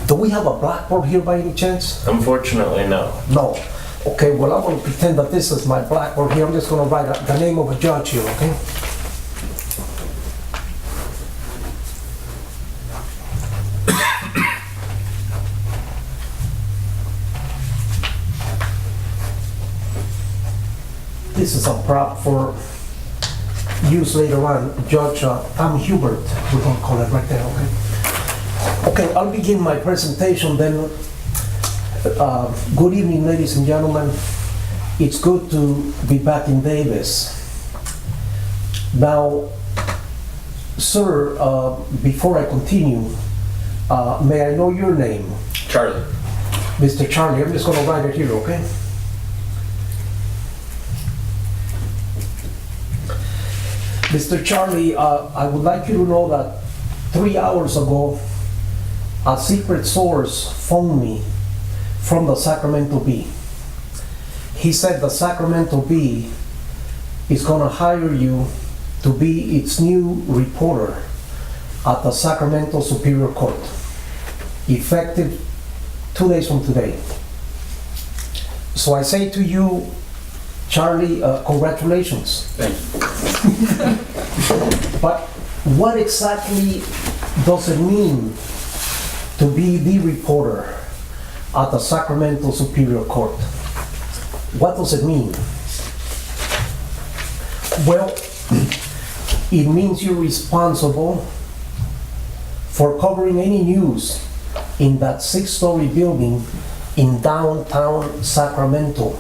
Do we have a blackboard here by any chance? Unfortunately, no. No. Okay, well, I'm gonna pretend that this is my blackboard here. I'm just gonna write the name of a judge here, okay? This is a prop for use later on. Judge Tom Hubert, we're gonna call it right there, okay? Okay, I'll begin my presentation then. Good evening, ladies and gentlemen. It's good to be back in Davis. Now, sir, before I continue, may I know your name? Charlie. Mr. Charlie, I'm just gonna write it here, okay? Mr. Charlie, I would like you to know that 3 hours ago, a secret source phoned me from the Sacramento Bee. He said the Sacramento Bee is gonna hire you to be its new reporter at the Sacramento Superior Court, effective 2 days from today. So I say to you, Charlie, congratulations. Thank you. But what exactly does it mean to be the reporter at the Sacramento Superior Court? What does it mean? Well, it means you're responsible for covering any news in that 6-story building in downtown Sacramento,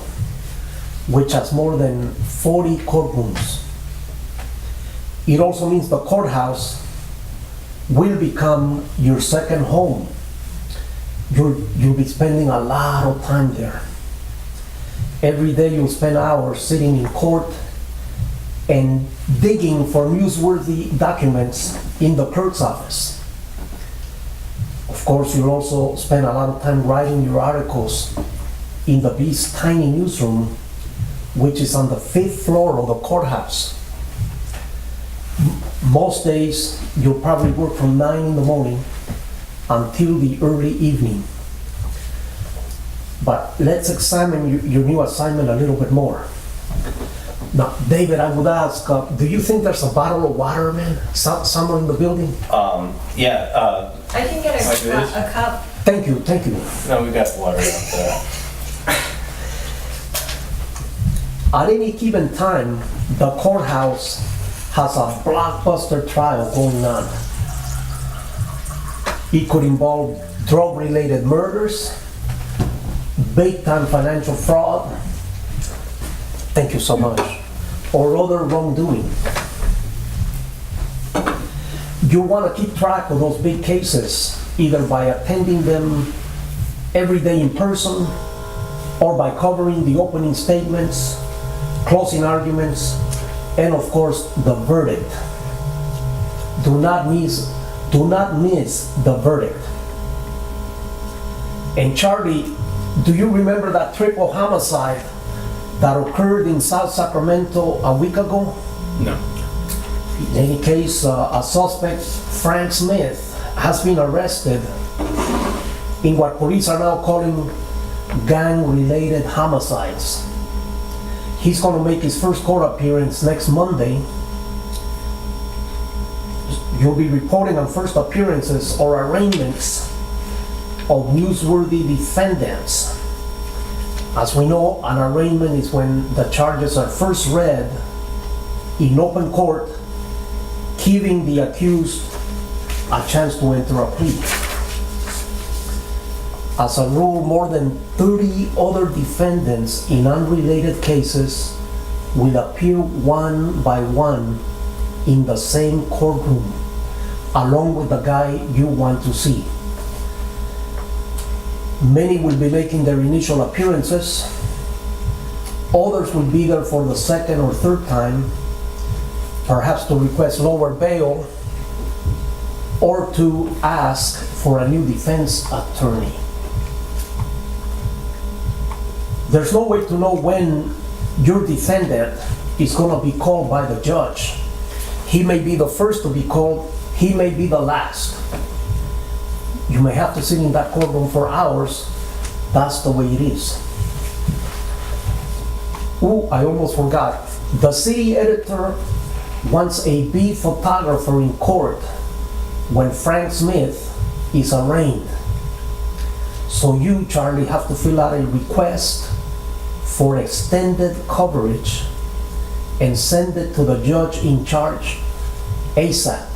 which has more than 40 courtrooms. It also means the courthouse will become your second home. You'll be spending a lot of time there. Every day you'll spend hours sitting in court and digging for newsworthy documents in the clerk's office. Of course, you'll also spend a lot of time writing your articles in the Bee's tiny newsroom, which is on the 5th floor of the courthouse. Most days, you'll probably work from 9 in the morning until the early evening. But let's examine your new assignment a little bit more. Now, David, I would ask, do you think there's a bottle of water, man, somewhere in the building? Yeah, I can get a cup. Thank you, thank you. no, we got water out there. At any given time, the courthouse has a blockbuster trial going on. It could involve drug-related murders, big-time financial fraud, thank you so much, or other wrongdoing. You want to keep track of those big cases, either by attending them every day in person, or by covering the opening statements, closing arguments, and of course, the verdict. Do not miss the verdict. And Charlie, do you remember that triple homicide that occurred in South Sacramento a week ago? No. In any case, a suspect, Frank Smith, has been arrested in what police are now calling gang-related homicides. He's going to make his first court appearance next Monday. You'll be reporting on first appearances or arraignments of newsworthy defendants. As we know, an arraignment is when the charges are first read in open court, giving the accused a chance to enter a plea. As a rule, more than 30 other defendants in unrelated cases will appear one by one in the same courtroom, along with the guy you want to see. Many will be making their initial appearances. Others will be there for the second or third time, perhaps to request lower bail or to ask for a new defense attorney. There's no way to know when your defendant is going to be called by the judge. He may be the first to be called, he may be the last. You may have to sit in that courtroom for hours. That's the way it is. Ooh, I almost forgot. The city editor wants a beat photographer in court when Frank Smith is arraigned. So you, Charlie, have to fill out a request for extended coverage and send it to the judge in charge ASAP.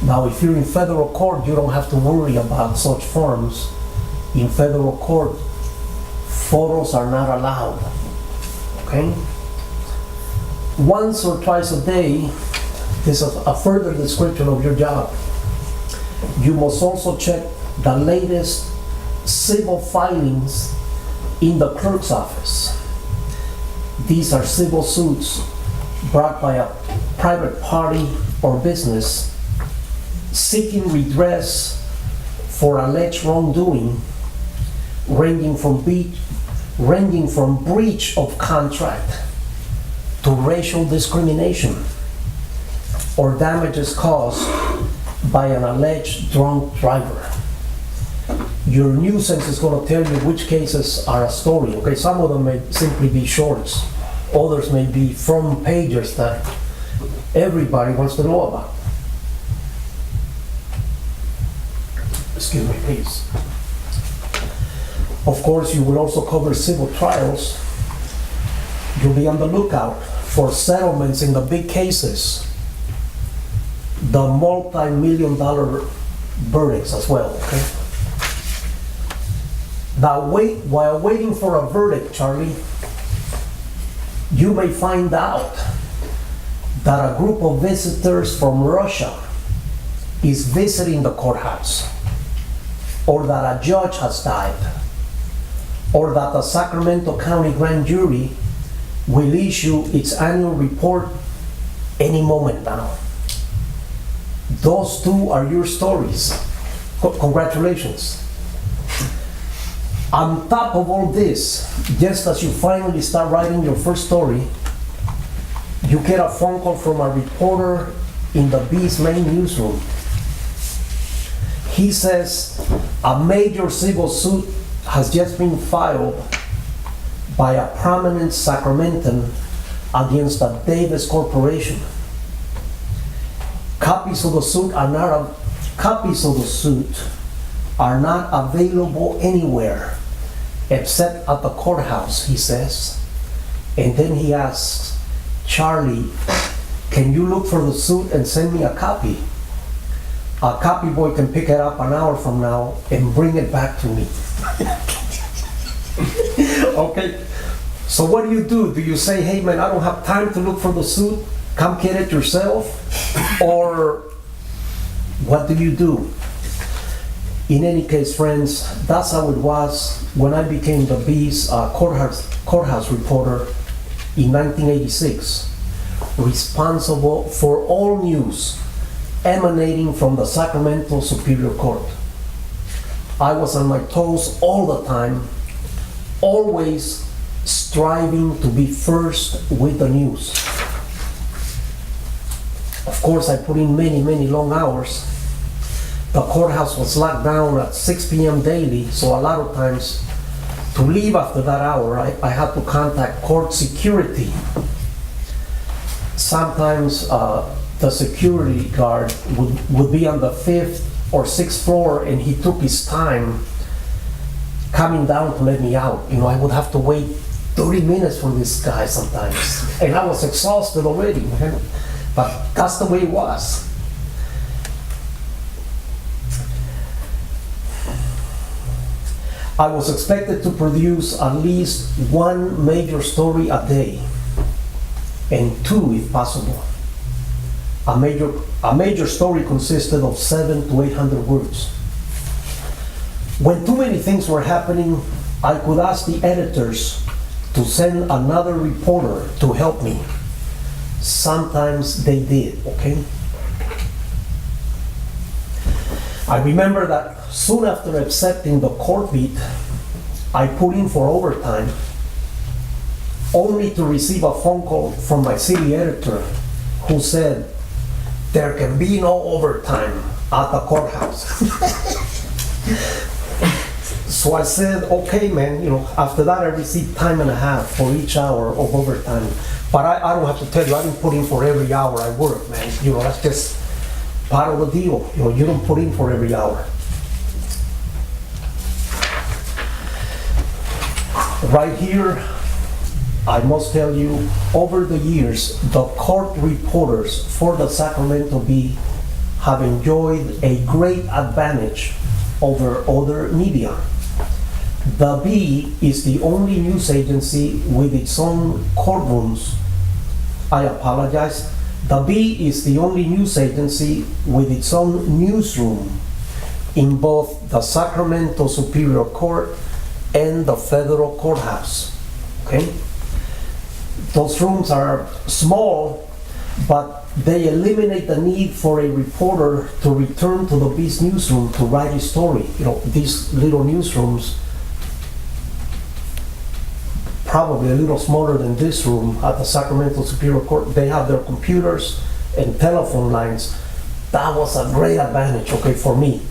Now, if you're in federal court, you don't have to worry about such forms. In federal court, photos are not allowed, okay? Once or twice a day, this is a further description of your job. You must also check the latest civil filings in the clerk's office. These are civil suits brought by a private party or business seeking redress for alleged wrongdoing ranging from breach of contract to racial discrimination or damages caused by an alleged drunk driver. Your nuisance is going to tell you which cases are a story, okay? Some of them may simply be shorts. Others may be front pages that everybody wants to know about. Excuse me, please. Of course, you will also cover civil trials. You'll be on the lookout for settlements in the big cases, the multi-million-dollar verdicts as well, okay? Now, while waiting for a verdict, Charlie, you may find out that a group of visitors from Russia is visiting the courthouse, or that a judge has died, or that the Sacramento County Grand Jury will issue its annual report any moment now. Those two are your stories. Congratulations. On top of all this, just as you finally start writing your first story, you get a phone call from a reporter in the Bee's main newsroom. He says a major civil suit has just been filed by a prominent Sacramentan against the Davis Corporation. Copies of the suit are not available anywhere except at the courthouse, he says. And then he asks, Charlie, can you look for the suit and send me a copy? A copy boy can pick it up an hour from now and bring it back to me. Okay, so what do? Do you say, hey man, I don't have time to look for the suit, come get it yourself? Or what do you do? In any case, friends, that's how it was when I became the Bee's courthouse reporter in 1986, responsible for all news emanating from the Sacramento Superior Court. I was on my toes all the time, always striving to be first with the news. Of course, I put in many, many long hours. The courthouse was locked down at 6 p.m. daily, so a lot of times to leave after that hour, I had to contact court security. Sometimes the security guard would be on the 5th or 6th floor, and he took his time coming down to let me out. You know, I would have to wait 30 minutes for this guy sometimes, and I was exhausted already, man. But that's the way it was. I was expected to produce at least one major story a day, and two if possible. A major story consisted of 700 to 800 words. When too many things were happening, I could ask the editors to send another reporter to help me. Sometimes they did, okay? I remember that soon after accepting the court beat, I put in for overtime, only to receive a phone call from my city editor who said, there can be no overtime at the courthouse. So I said, okay, man, after that I received time and a half for each hour of overtime. But I don't have to tell you, I didn't put in for every hour I work, man. That's just part of the deal. You don't put in for every hour. Right here, I must tell you, over the years, the court reporters for the Sacramento Bee have enjoyed a great advantage over other media. The Bee is the only news agency with its own courtrooms. I apologize. The Bee is the only news agency with its own newsroom in both the Sacramento Superior Court and the federal courthouse. Okay? Those rooms are small, but they eliminate the need for a reporter to return to the Bee's newsroom to write a story. These little newsrooms, probably a little smaller than this room at the Sacramento Superior Court, they have their computers and telephone lines. That was a great advantage, okay, for me.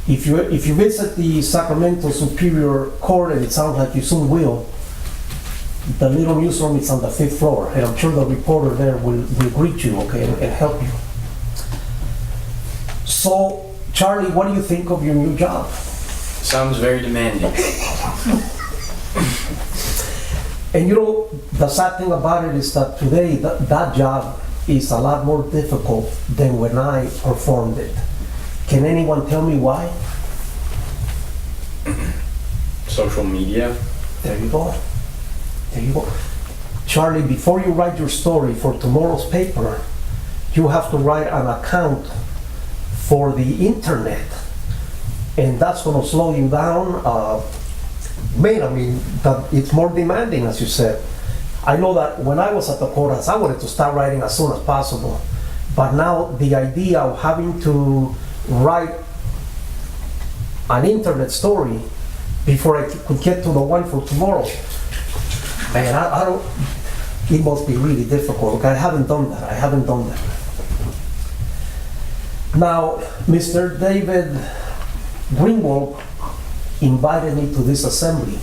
If you visit the Sacramento Superior Court, and it sounds like you soon will, the little newsroom is on the 5th floor, and I'm sure the reporter there will greet you, okay, and help you. So, Charlie, what do you think of your new job? Sounds very demanding. And the sad thing about it is that today, that job is a lot more difficult than when I performed it. Can anyone tell me why? Social media. There you go. There you go. Charlie, before you write your story for tomorrow's paper, you have to write an account for the internet. And that's going to slow you down. It's more demanding, as you said. I know that when I was at the courthouse, I wanted to start writing as soon as possible. But now the idea of having to write an internet story before I could get to the one for tomorrow, man, I don't, it must be really difficult. Okay, I haven't done that. Now, Mr. David Greenwald invited me to this assembly.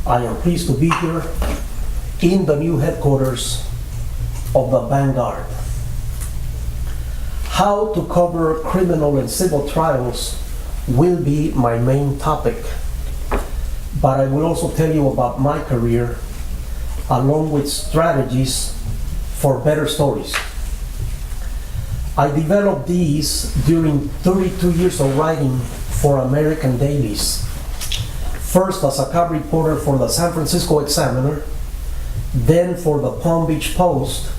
I am pleased to be here in the new headquarters of the Vanguard. How to cover criminal and civil trials will be my main topic, but I will also tell you about my career along with strategies for better stories. I developed these during 32 years of writing for American dailies. First as a cub reporter for the San Francisco Examiner, then for the Palm Beach Post,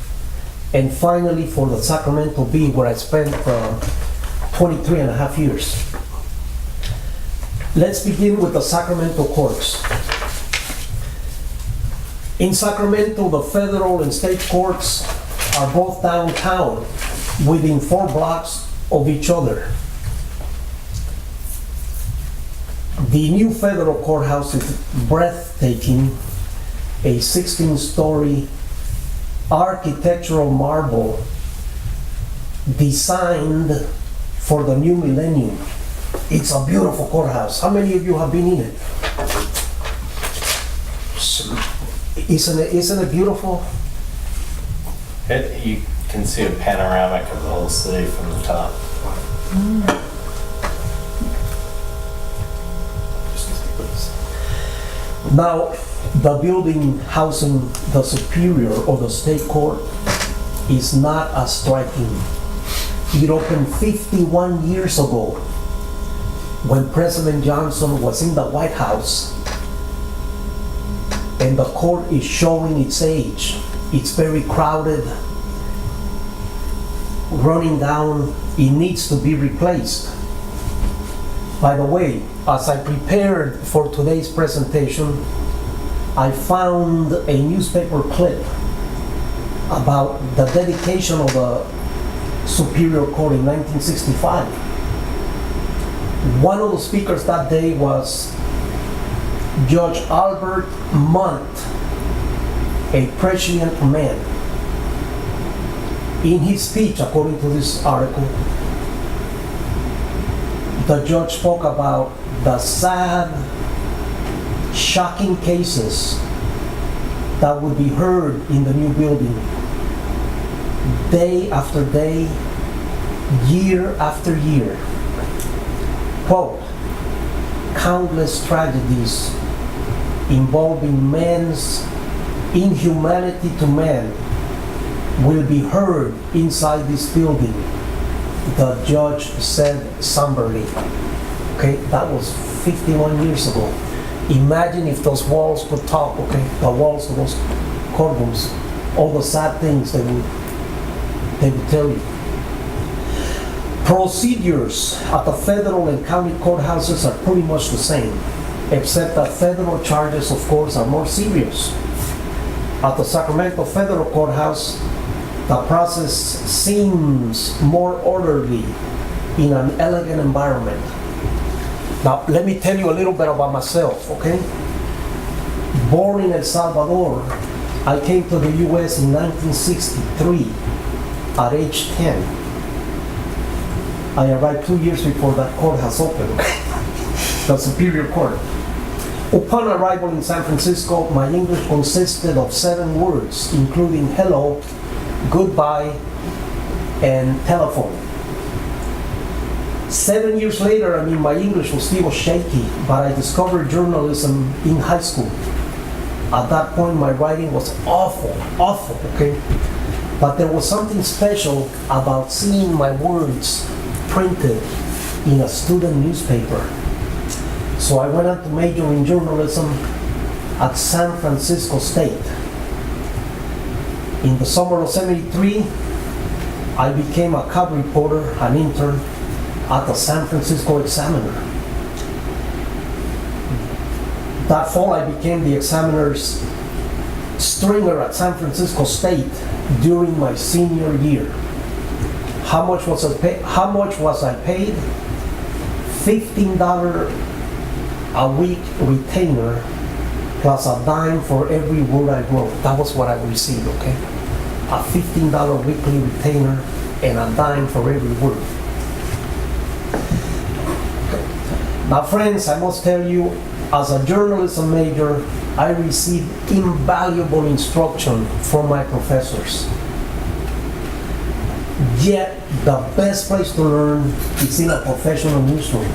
and finally for the Sacramento Bee, where I spent 23 and a half years. Let's begin with the Sacramento courts. In Sacramento, the federal and state courts are both downtown, within 4 blocks of each other. The new federal courthouse is breathtaking, a 16-story architectural marvel designed for the new millennium. It's a beautiful courthouse. How many of you have been in it? Isn't it beautiful? You can see a panoramic of the whole city from the top. Now, the building housing the Superior or the State Court is not as striking. It opened 51 years ago when President Johnson was in the White House, and the court is showing its age. It's very crowded, running down. It needs to be replaced. By the way, as I prepared for today's presentation, I found a newspaper clip about the dedication of the Superior Court in 1965. One of the speakers that day was Judge Albert Munt, a prescient man. In his speech, according to this article, the judge spoke about the sad, shocking cases that would be heard in the new building day after day, year after year. Quote, countless tragedies involving men's inhumanity to men will be heard inside this building, the judge said somberly. Okay, that was 51 years ago. Imagine if those walls could talk, okay? The walls of those courtrooms, all the sad things they would tell you. Procedures at the federal and county courthouses are pretty much the same, except that federal charges, of course, are more serious. At the Sacramento Federal Courthouse, the process seems more orderly in an elegant environment. Now, let me tell you a little bit about myself, okay? Born in El Salvador, I came to the U.S. in 1963 at age 10. I arrived 2 years before that courthouse opened, the Superior Court. Upon arrival in San Francisco, my English consisted of 7 words, including hello, goodbye, and telephone. 7 years later, my English was still shaky, but I discovered journalism in high school. At that point, my writing was awful, okay? But there was something special about seeing my words printed in a student newspaper. So I went on to major in journalism at San Francisco State. In the summer of '73, I became a cub reporter, an intern at the San Francisco Examiner. That fall, I became the Examiner's stringer at San Francisco State during my senior year. How much was I paid? $15 a week retainer plus a dime for every word I wrote. That was what I received, okay? A $15 weekly retainer and a dime for every word. Now, friends, I must tell you, as a journalism major, I received invaluable instruction from my professors. Yet, the best place to learn is in a professional newsroom.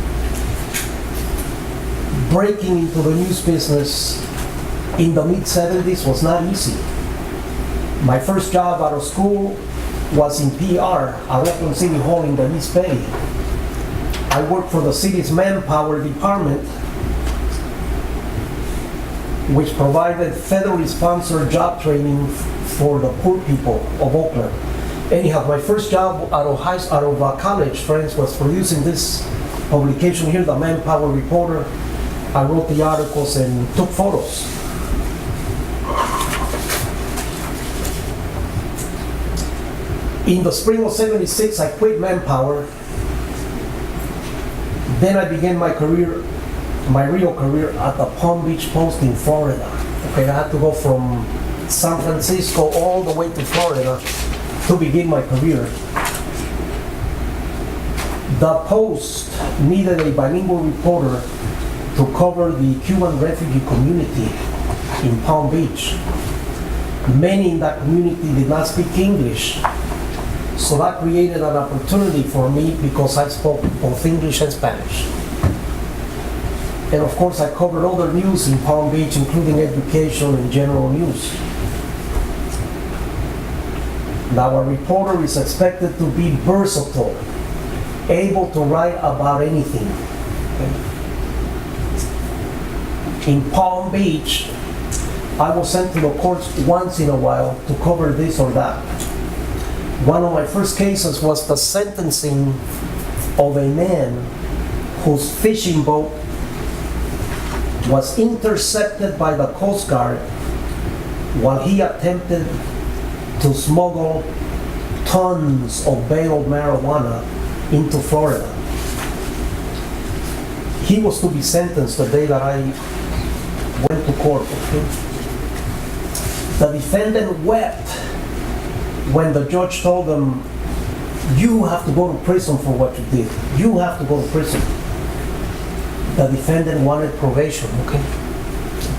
Breaking into the news business in the mid-'70s was not easy. My first job out of school was in PR at Oakland City Hall in the East Bay. I worked for the city's manpower department, which provided federally sponsored job training for the poor people of Oakland. Anyhow, my first job out of college, friends, was producing this publication here, the Manpower Reporter. I wrote the articles and took photos. In the spring of '76, I quit Manpower. Then I began my real career at the Palm Beach Post in Florida. Okay, I had to go from San Francisco all the way to Florida to begin my career. The Post needed a bilingual reporter to cover the Cuban refugee community in Palm Beach. Many in that community did not speak English, so that created an opportunity for me because I spoke both English and Spanish. And of course, I covered other news in Palm Beach, including education and general news. Now, a reporter is expected to be versatile, able to write about anything. Okay? In Palm Beach, I was sent to the courts once in a while to cover this or that. One of my first cases was the sentencing of a man whose fishing boat was intercepted by the Coast Guard while he attempted to smuggle tons of baled marijuana into Florida. He was to be sentenced the day that I went to court. Okay? The defendant wept when the judge told them, you have to go to prison for what you did. You have to go to prison. The defendant wanted probation, okay?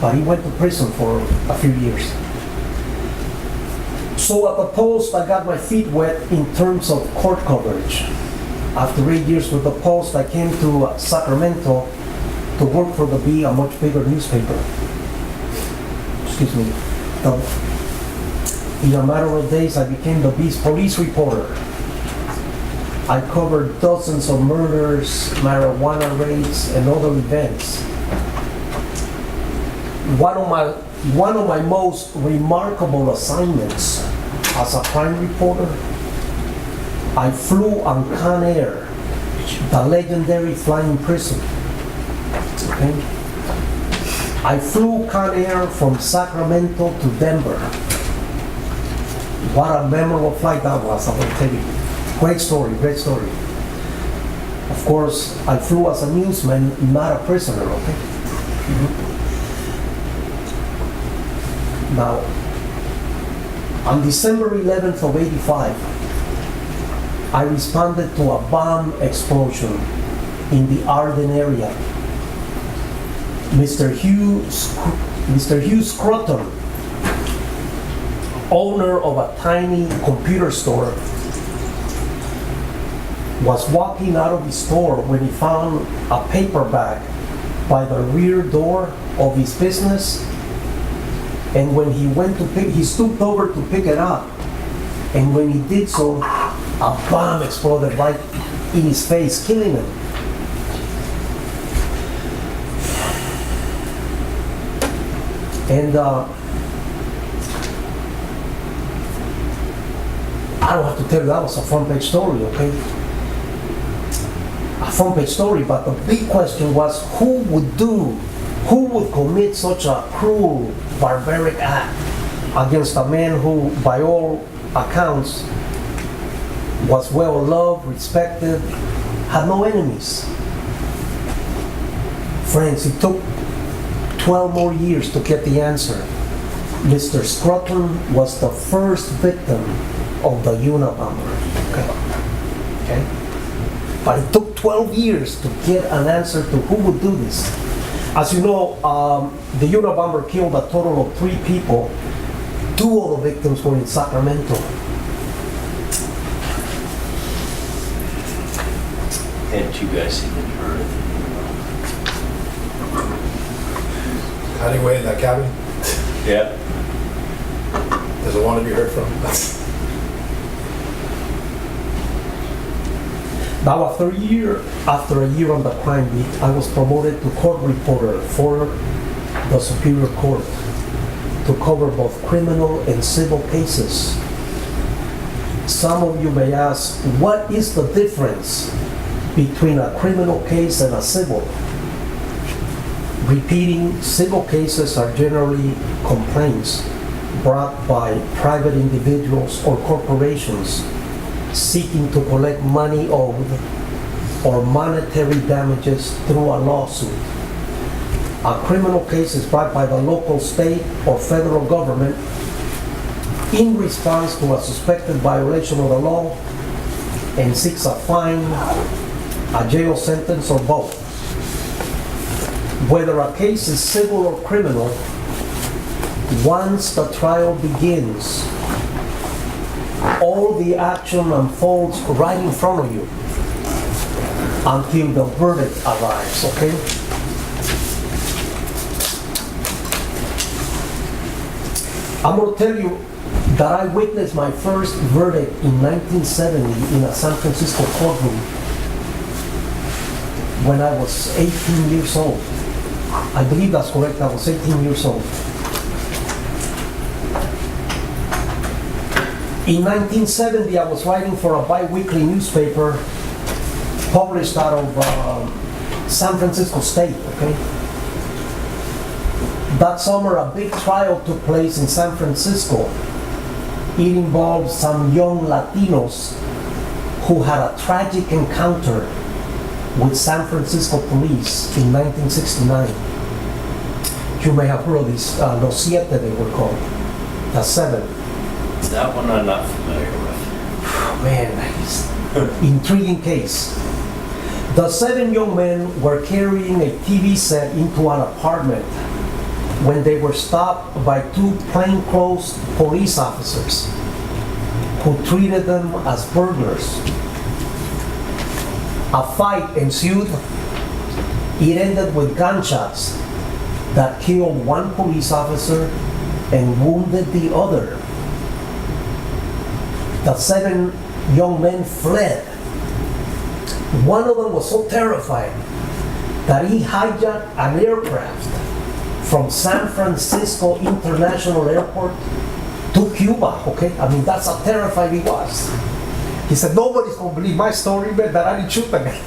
But he went to prison for a few years. So at the Post, I got my feet wet in terms of court coverage. After 8 years with the Post, I came to Sacramento to work for the Bee, a much bigger newspaper. Excuse me. In a matter of days, I became the Bee's police reporter. I covered dozens of murders, marijuana raids, and other events. One of my most remarkable assignments as a crime reporter, I flew on Con Air, the legendary flying prison. Okay? I flew Con Air from Sacramento to Denver. What a memorable flight that was, I will tell you. Great story, great story. Of course, I flew as a newsman, not a prisoner, okay? Now, on December 11th of '85, I responded to a bomb explosion in the Arden area. Mr. Hugh Scruton, owner of a tiny computer store, was walking out of his store when he found a paper bag by the rear door of his business. And when he went to he stooped over to pick it up. And when he did so, a bomb exploded right in his face, killing him. And I don't have to tell you, that was a front page story, okay? A front page story, but the big question was, who would commit such a cruel, barbaric act against a man who, by all accounts, was well loved, respected, had no enemies? Friends, it took 12 more years to get the answer. Mr. Scruton was the first victim of the Unabomber. Okay? But it took 12 years to get an answer to who would do this. As you know, the Unabomber killed a total of 3 people. 2 of the victims were in Sacramento. Hadn't you guys seen it, heard it? Anyway, in that cabin, Yeah. there's a one to be heard from. Now, after a year on the crime beat, I was promoted to court reporter for the Superior Court to cover both criminal and civil cases. Some of you may ask, what is the difference between a criminal case and a civil? Repeating, civil cases are generally complaints brought by private individuals or corporations seeking to collect money owed or monetary damages through a lawsuit. A criminal case is brought by the local, state, or federal government in response to a suspected violation of the law and seeks a fine, a jail sentence, or both. Whether a case is civil or criminal, once the trial begins, all the action unfolds right in front of you until the verdict arrives, okay? I'm going to tell you that I witnessed my first verdict in 1970 in a San Francisco courtroom when I was 18 years old. I believe that's correct, I was 18 years old. In 1970, I was writing for a bi-weekly newspaper published out of San Francisco State, okay? That summer, a big trial took place in San Francisco. It involved some young Latinos who had a tragic encounter with San Francisco police in 1969. You may have heard of these, Los Siete they were called, the 7. That one I'm not familiar with. Man, it's intriguing case. The 7 young men were carrying a TV set into an apartment when they were stopped by 2 plainclothes police officers who treated them as burglars. A fight ensued. It ended with gunshots that killed 1 police officer and wounded the other. The 7 young men fled. One of them was so terrified that he hijacked an aircraft from San Francisco International Airport to Cuba, okay? I mean, that's how terrified he was. He said, nobody's gonna believe my story, man, that I didn't shoot the guy.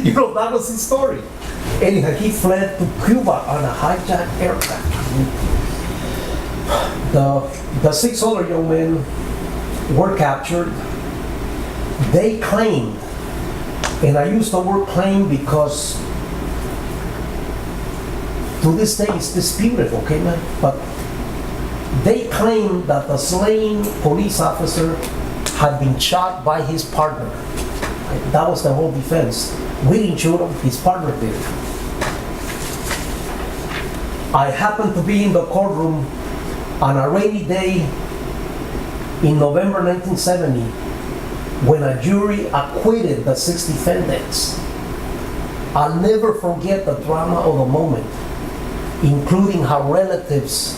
You know, that was his story. Anyhow, he fled to Cuba on a hijacked aircraft. The 6 other young men were captured. They claimed, and I use the word claim because to this day it's disputed, okay, man? But they claimed that the slain police officer had been shot by his partner. That was the whole defense. We didn't shoot him, his partner did. I happened to be in the courtroom on a rainy day in November 1970 when a jury acquitted the 6 defendants. I'll never forget the drama of the moment, including how relatives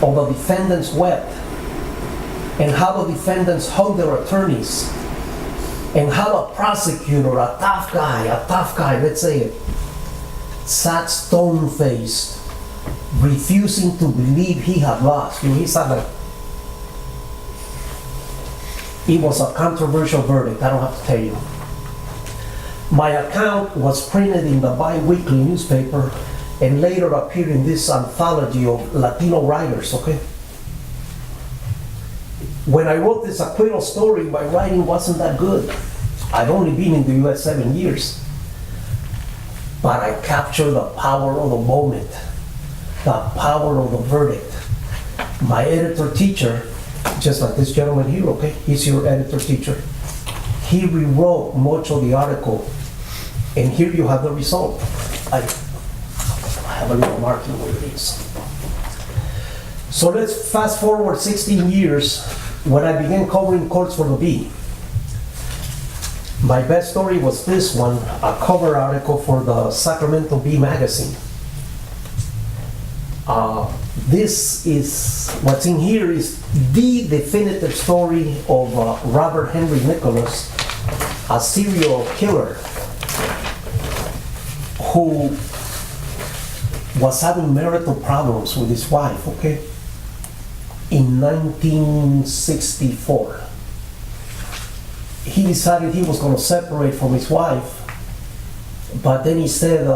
of the defendants wept, and how the defendants hugged their attorneys, and how a prosecutor, a tough guy, let's say it, sat stone-faced, refusing to believe he had lost. You know, he sat like, it was a controversial verdict, I don't have to tell you. My account was printed in the bi-weekly newspaper and later appeared in this anthology of Latino writers, okay? When I wrote this acquittal story, my writing wasn't that good. I'd only been in the US 7 years. But I captured the power of the moment, the power of the verdict. My editor-teacher, just like this gentleman here, okay? He's your editor-teacher. He rewrote much of the article, and here you have the result. I have a little marking where it is. So let's fast forward 16 years when I began covering courts for the Bee. My best story was this one, a cover article for the Sacramento Bee magazine. This is, what's in here is the definitive story of Robert Henry Nicholas, a serial killer who was having marital problems with his wife, okay? In 1964. He decided he was going to separate from his wife, but then he said,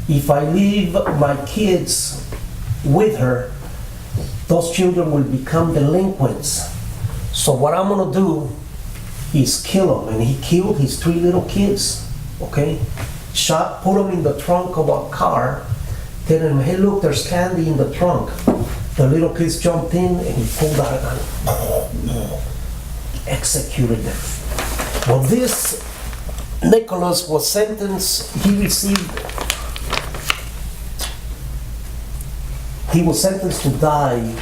if I leave my kids with her, those children will become delinquents. So what I'm going to do is kill them. And he killed his 3 little kids, okay? Shot, put them in the trunk of a car, tell them, hey, look, there's candy in the trunk. The little kids jumped in and he pulled out a gun. Executed them. Well, this Nicholas was sentenced, he was sentenced to die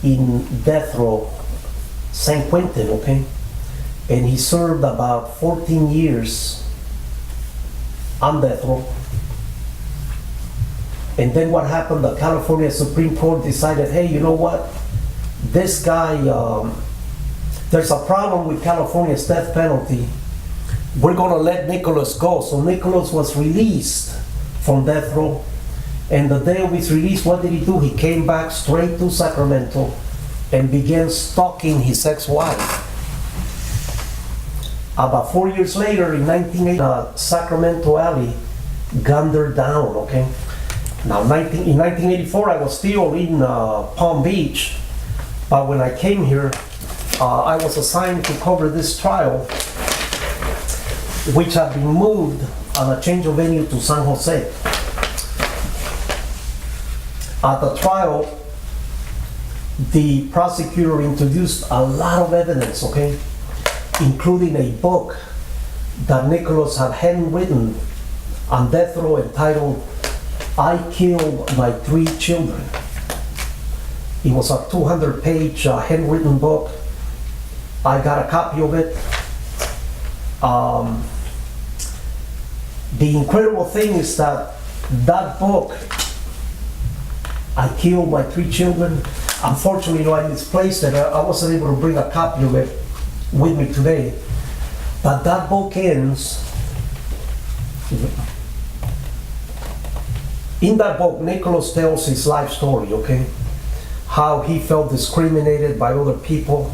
in death row, San Quentin, okay? And he served about 14 years on death row. And then what happened, the California Supreme Court decided, hey, you know what? This guy, there's a problem with California's death penalty. We're gonna let Nicholas go. So Nicholas was released from death row. And the day of his release, what did he do? He came back straight to Sacramento and began stalking his ex-wife. About 4 years later, in 1980, Sacramento Alley gunned her down, okay? Now, in 1984, I was still in Palm Beach, but when I came here, I was assigned to cover this trial, which had been moved on a change of venue to San Jose. At the trial, the prosecutor introduced a lot of evidence, okay? Including a book that Nicholas had handwritten on death row entitled, "I Killed My 3 Children." It was a 200-page handwritten book. I got a copy of it. The incredible thing is that that book, "I Killed My 3 Children," unfortunately, I misplaced it. I wasn't able to bring a copy of it with me today. But that book ends, in that book, Nicholas tells his life story, okay? How he felt discriminated by other people,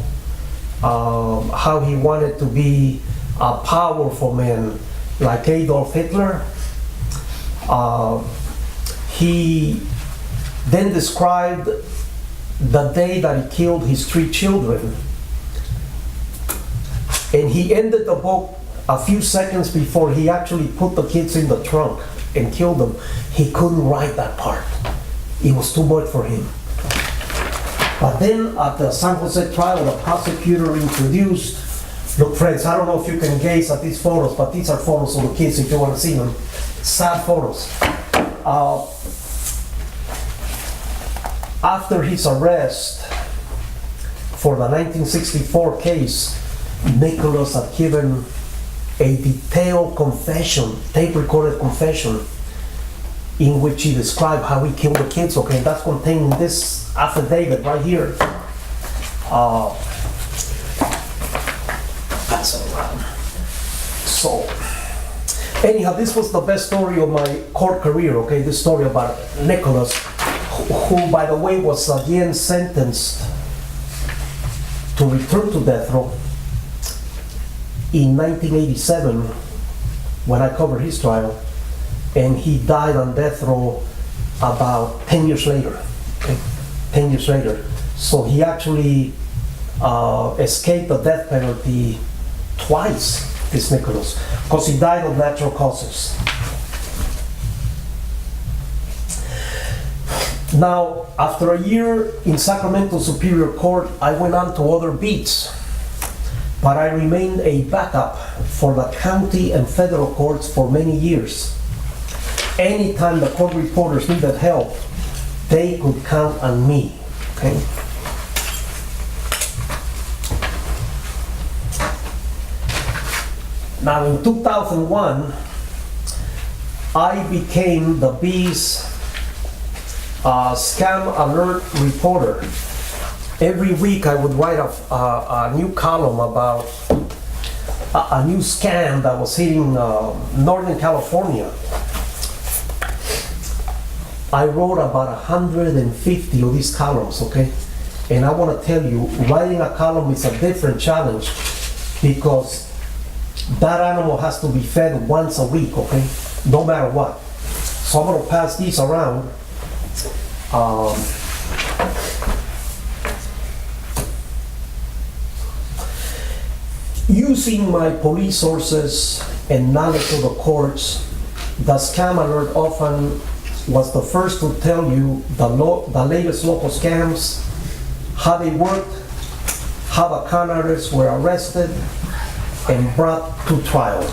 how he wanted to be a powerful man like Adolf Hitler. He then described the day that he killed his 3 children. And he ended the book a few seconds before he actually put the kids in the trunk and killed them. He couldn't write that part. It was too much for him. But then at the San Jose trial, the prosecutor introduced, look friends, I don't know if you can gaze at these photos, but these are photos of the kids if you want to see them. Sad photos. After his arrest for the 1964 case, Nicholas had given a detailed confession, tape-recorded confession, in which he described how he killed the kids. Okay, that's contained in this affidavit right here. Pass it around. So, anyhow, this was the best story of my court career. Okay, this story about Nicholas, who, by the way, was again sentenced to return to death row in 1987 when I covered his trial, and he died on death row about 10 years later. Okay? 10 years later. So he actually escaped the death penalty twice, this Nicholas, because he died of natural causes. Now, after a year in Sacramento Superior Court, I went on to other beats, but I remained a backup for the county and federal courts for many years. Anytime the court reporters needed help, they could count on me, okay? Now in 2001, I became the Bee's scam alert reporter. Every week I would write a new column about a new scam that was hitting Northern California. I wrote about 150 of these columns, okay? And I want to tell you, writing a column is a different challenge because that animal has to be fed once a week, okay? No matter what. So I'm going to pass these around. Using my police sources and knowledge of the courts, the scam alert often was the first to tell you the latest local scams, how they worked, how the con artists were arrested and brought to trial.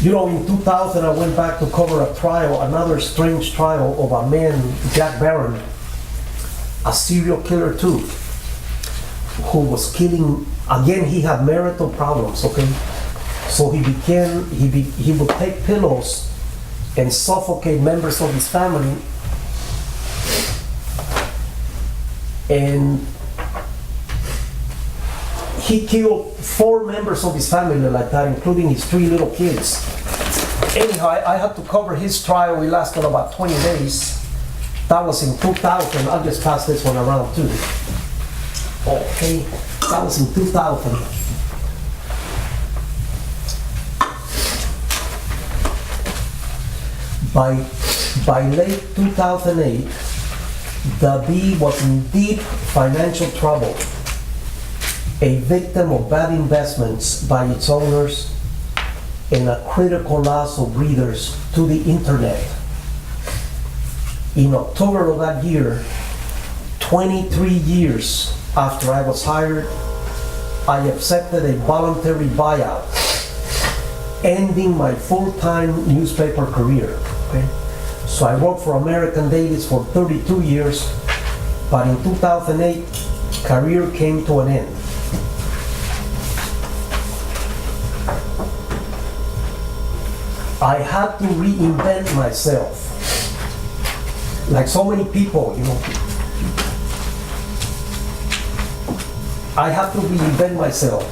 You know, in 2000, I went back to cover a trial, another strange trial of a man, Jack Barron, a serial killer too, who was killing. Again, he had marital problems, okay? So he would take pillows and suffocate members of his family, and he killed 4 members of his family like that, including his 3 little kids. Anyhow, I had to cover his trial. It lasted about 20 days. That was in 2000. I'll just pass this one around too. Okay, that was in 2000. By late 2008, the Bee was in deep financial trouble, a victim of bad investments by its owners, and a critical loss of readers to the internet. In October of that year, 23 years after I was hired, I accepted a voluntary buyout, ending my full-time newspaper career. Okay? So I worked for American Dailies for 32 years, but in 2008, career came to an end. I had to reinvent myself. Like so many people, I had to reinvent myself.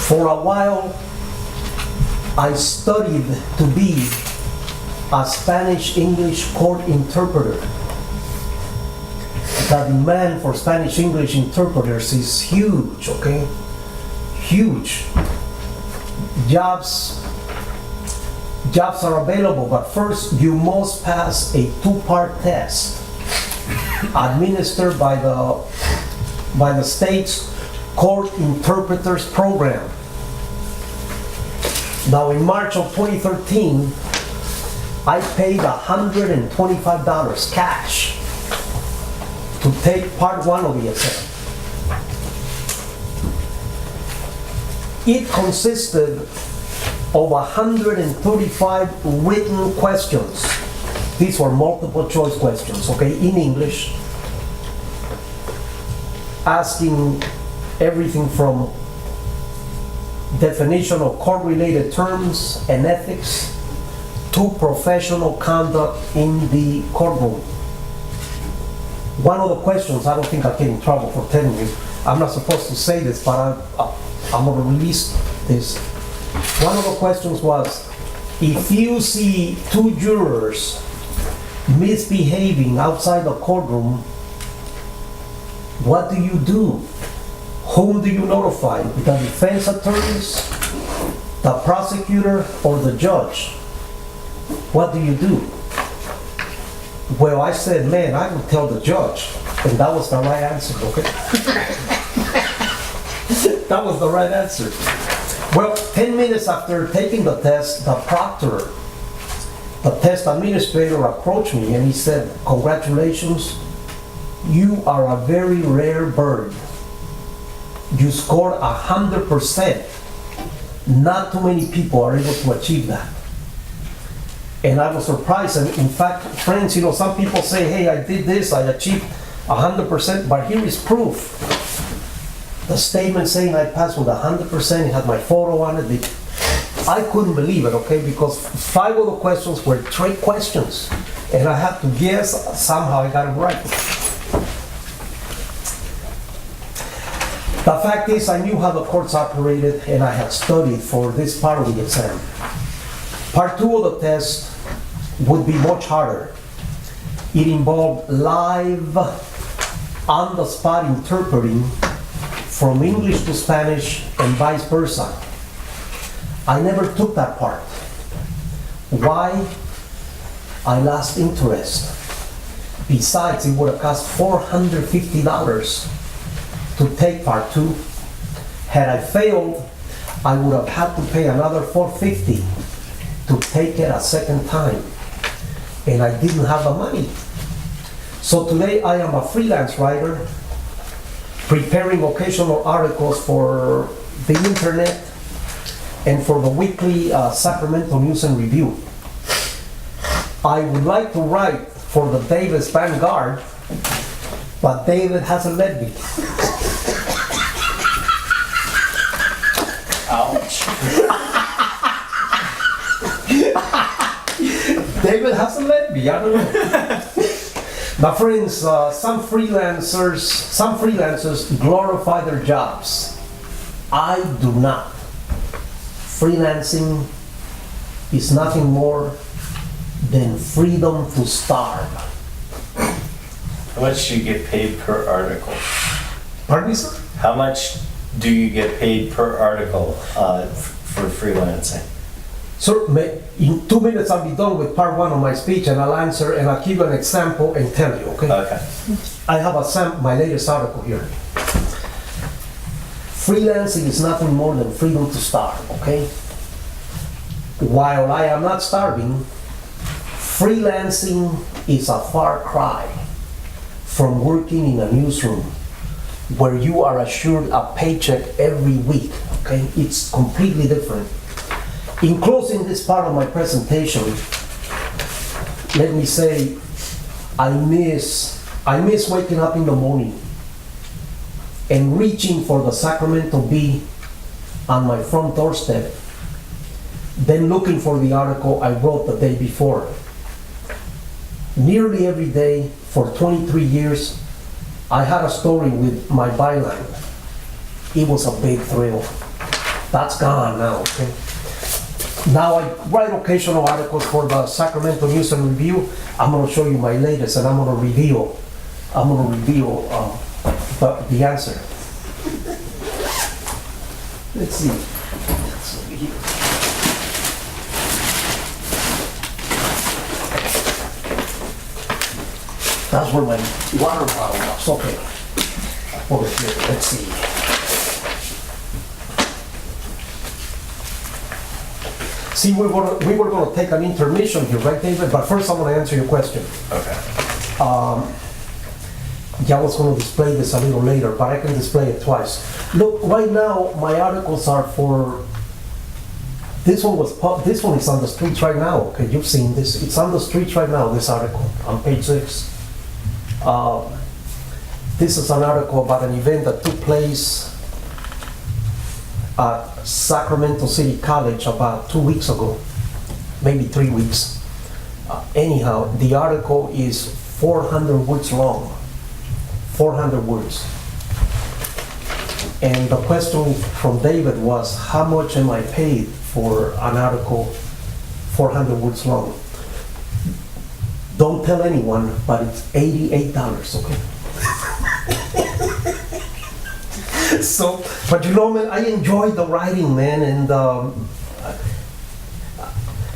For a while, I studied to be a Spanish-English court interpreter. The demand for Spanish-English interpreters is huge, okay? Huge. Jobs are available, but first you must pass a 2-part test administered by the state's Court Interpreters Program. Now in March of 2013, I paid $125 cash to take part 1 of the exam. It consisted of 135 written questions. These were multiple choice questions, okay, in English, asking everything from definition of court-related terms and ethics to professional conduct in the courtroom. One of the questions, I don't think I'll get in trouble for telling you, I'm not supposed to say this, but I'm going to release this. One of the questions was, if you see 2 jurors misbehaving outside the courtroom, what do you do? Whom do you notify? The defense attorneys, the prosecutor, or the judge? What do you do? Well, I said, man, I would tell the judge. And that was the right answer, okay? That was the right answer. Well, 10 minutes after taking the test, the proctor, the test administrator, approached me and he said, congratulations, you are a very rare bird. You scored 100%. Not too many people are able to achieve that. And I was surprised. And in fact, friends, some people say, hey, I did this, I achieved 100%, but here is proof. The statement saying I passed with 100%, it had my photo on it. I couldn't believe it, okay, because 5 of the questions were trick questions, and I had to guess. Somehow I got it right. The fact is, I knew how the courts operated, and I had studied for this part of the exam. Part 2 of the test would be much harder. It involved live, on-the-spot interpreting from English to Spanish and vice versa. I never took that part. Why? I lost interest. Besides, it would have cost $450 to take part 2. Had I failed, I would have had to pay another $450 to take it a second time. And I didn't have the money. So today I am a freelance writer, preparing occasional articles for the internet and for the weekly Sacramento News and Review. I would like to write for the Davis Vanguard, but David hasn't let me. Ouch. David hasn't let me, I don't know. My friends, some freelancers glorify their jobs. I do not. Freelancing is nothing more than freedom to starve. How much do you get paid per article? Pardon me, sir? How much do you get paid per article for freelancing? Sir, in 2 minutes I'll be done with part 1 of my speech, and I'll answer and I'll give you an example and tell you, okay? Okay. I have my latest article here. Freelancing is nothing more than freedom to starve, okay? while I am not starving, freelancing is a far cry from working in a newsroom where you are assured a paycheck every week, okay? It's completely different. In closing this part of my presentation, let me say, I miss waking up in the morning and reaching for the Sacramento Bee on my front doorstep, then looking for the article I wrote the day before. Nearly every day for 23 years, I had a story with my byline. It was a big thrill. That's gone now, okay? Now I write occasional articles for the Sacramento News and Review. I'm going to show you my latest, and I'm going to reveal the answer. Let's see. It's over here. That's where my water bottle was. Okay. Over here. Let's see. See, we were going to take an intermission here, right, David? But first, I'm going to answer your question. Okay. Yeah, I was going to display this a little later, but I can display it twice. Look, right now, my articles are for. This one is on the streets right now. Okay, you've seen this. It's on the streets right now. This article on page 6. This is an article about an event that took place at Sacramento City College about 2 weeks ago, maybe 3 weeks. Anyhow, the article is 400 words long. 400 words. And the question from David was, how much am I paid for an article 400 words long? Don't tell anyone, but it's $88, okay? So, but you know, man, I enjoy the writing, man, and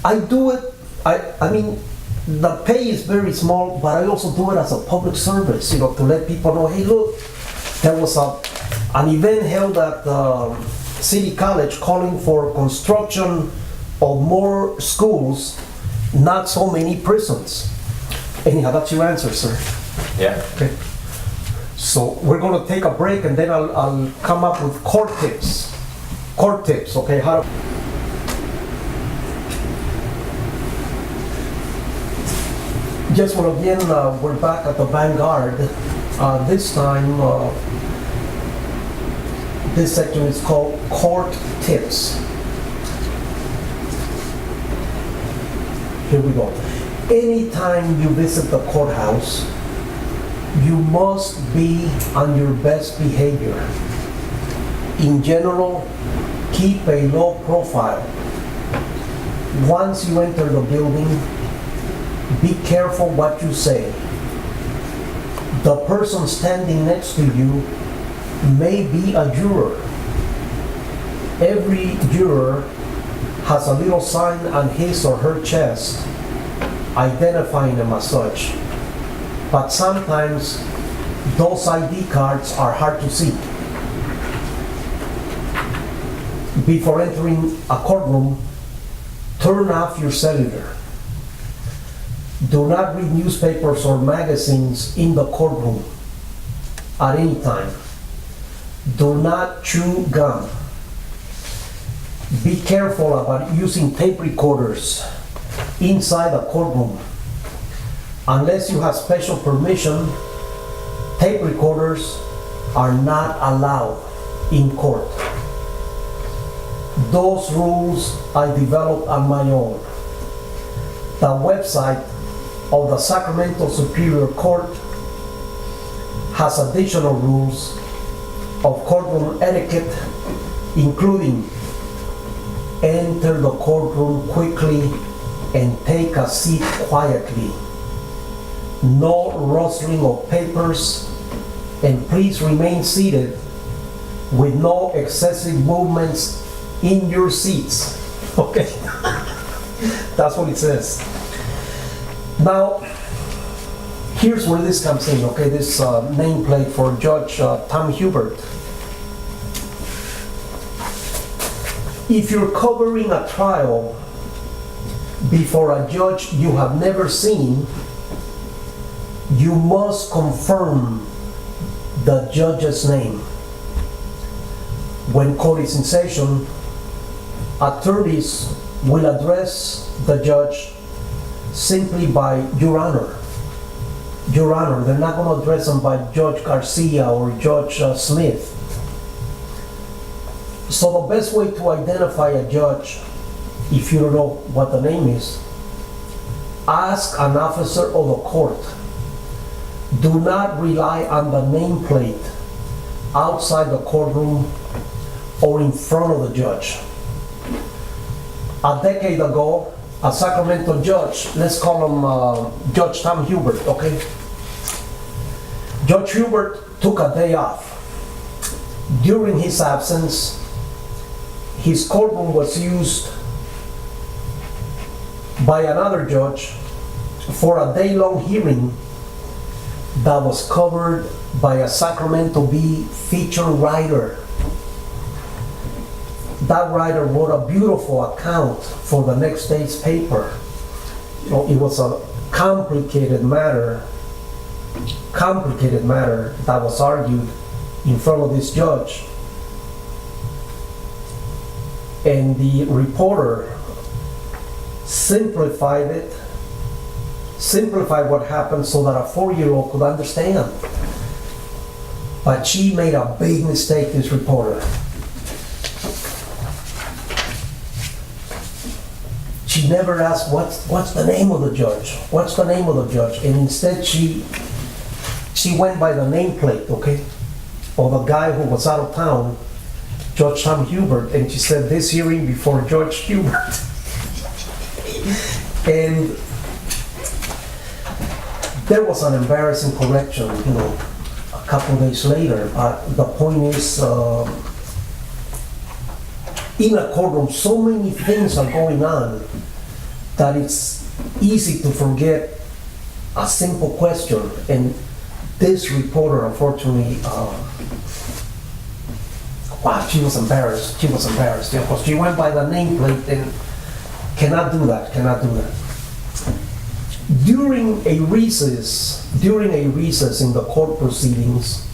I do it, I mean, the pay is very small, but I also do it as a public service, you know, to let people know, hey, look, there was an event held at City College calling for construction of more schools, not so many prisons. Anyhow, that's your answer, sir. Yeah. Okay. So we're going to take a break, and then I'll come up with court tips. Court tips, okay? Just well, again, we're back at the Vanguard. This time, this section is called Court Tips. Here we go. Anytime you visit the courthouse, you must be on your best behavior. In general, keep a low profile. Once you enter the building, be careful what you say. The person standing next to you may be a juror. Every juror has a little sign on his or her chest identifying them as such. But sometimes those ID cards are hard to see. Before entering a courtroom, turn off your cellular. Do not read newspapers or magazines in the courtroom at any time. Do not chew gum. Be careful about using tape recorders inside the courtroom. Unless you have special permission, tape recorders are not allowed in court. Those rules I developed on my own. The website of the Sacramento Superior Court has additional rules of courtroom etiquette, including enter the courtroom quickly and take a seat quietly. No rustling of papers, and please remain seated with no excessive movements in your seats. Okay? That's what it says. Now, here's where this comes in, okay? This nameplate for Judge Tom Hubert. If you're covering a trial before a judge you have never seen, you must confirm the judge's name. When court is in session, attorneys will address the judge simply by Your Honor. Your Honor. They're not going to address him by Judge Garcia or Judge Smith. So the best way to identify a judge, if you don't know what the name is, ask an officer of the court. Do not rely on the nameplate outside the courtroom or in front of the judge. A decade ago, a Sacramento judge, let's call him Judge Tom Hubert, okay? Judge Hubert took a day off. During his absence, his courtroom was used by another judge for a day-long hearing that was covered by a Sacramento Bee feature writer. That writer wrote a beautiful account for the next day's paper. It was a complicated matter that was argued in front of this judge. And the reporter simplified what happened so that a 4-year-old could understand. But she made a big mistake, this reporter. She never asked, what's the name of the judge? What's the name of the judge? And instead she went by the nameplate, okay, of the guy who was out of town, Judge Tom Hubert, and she said, this hearing before Judge Hubert. And there was an embarrassing correction, a couple of days later. The point is, in a courtroom, so many things are going on that it's easy to forget a simple question. And this reporter, unfortunately, she was embarrassed. Because she went by the nameplate and cannot do that. During a recess in the court proceedings,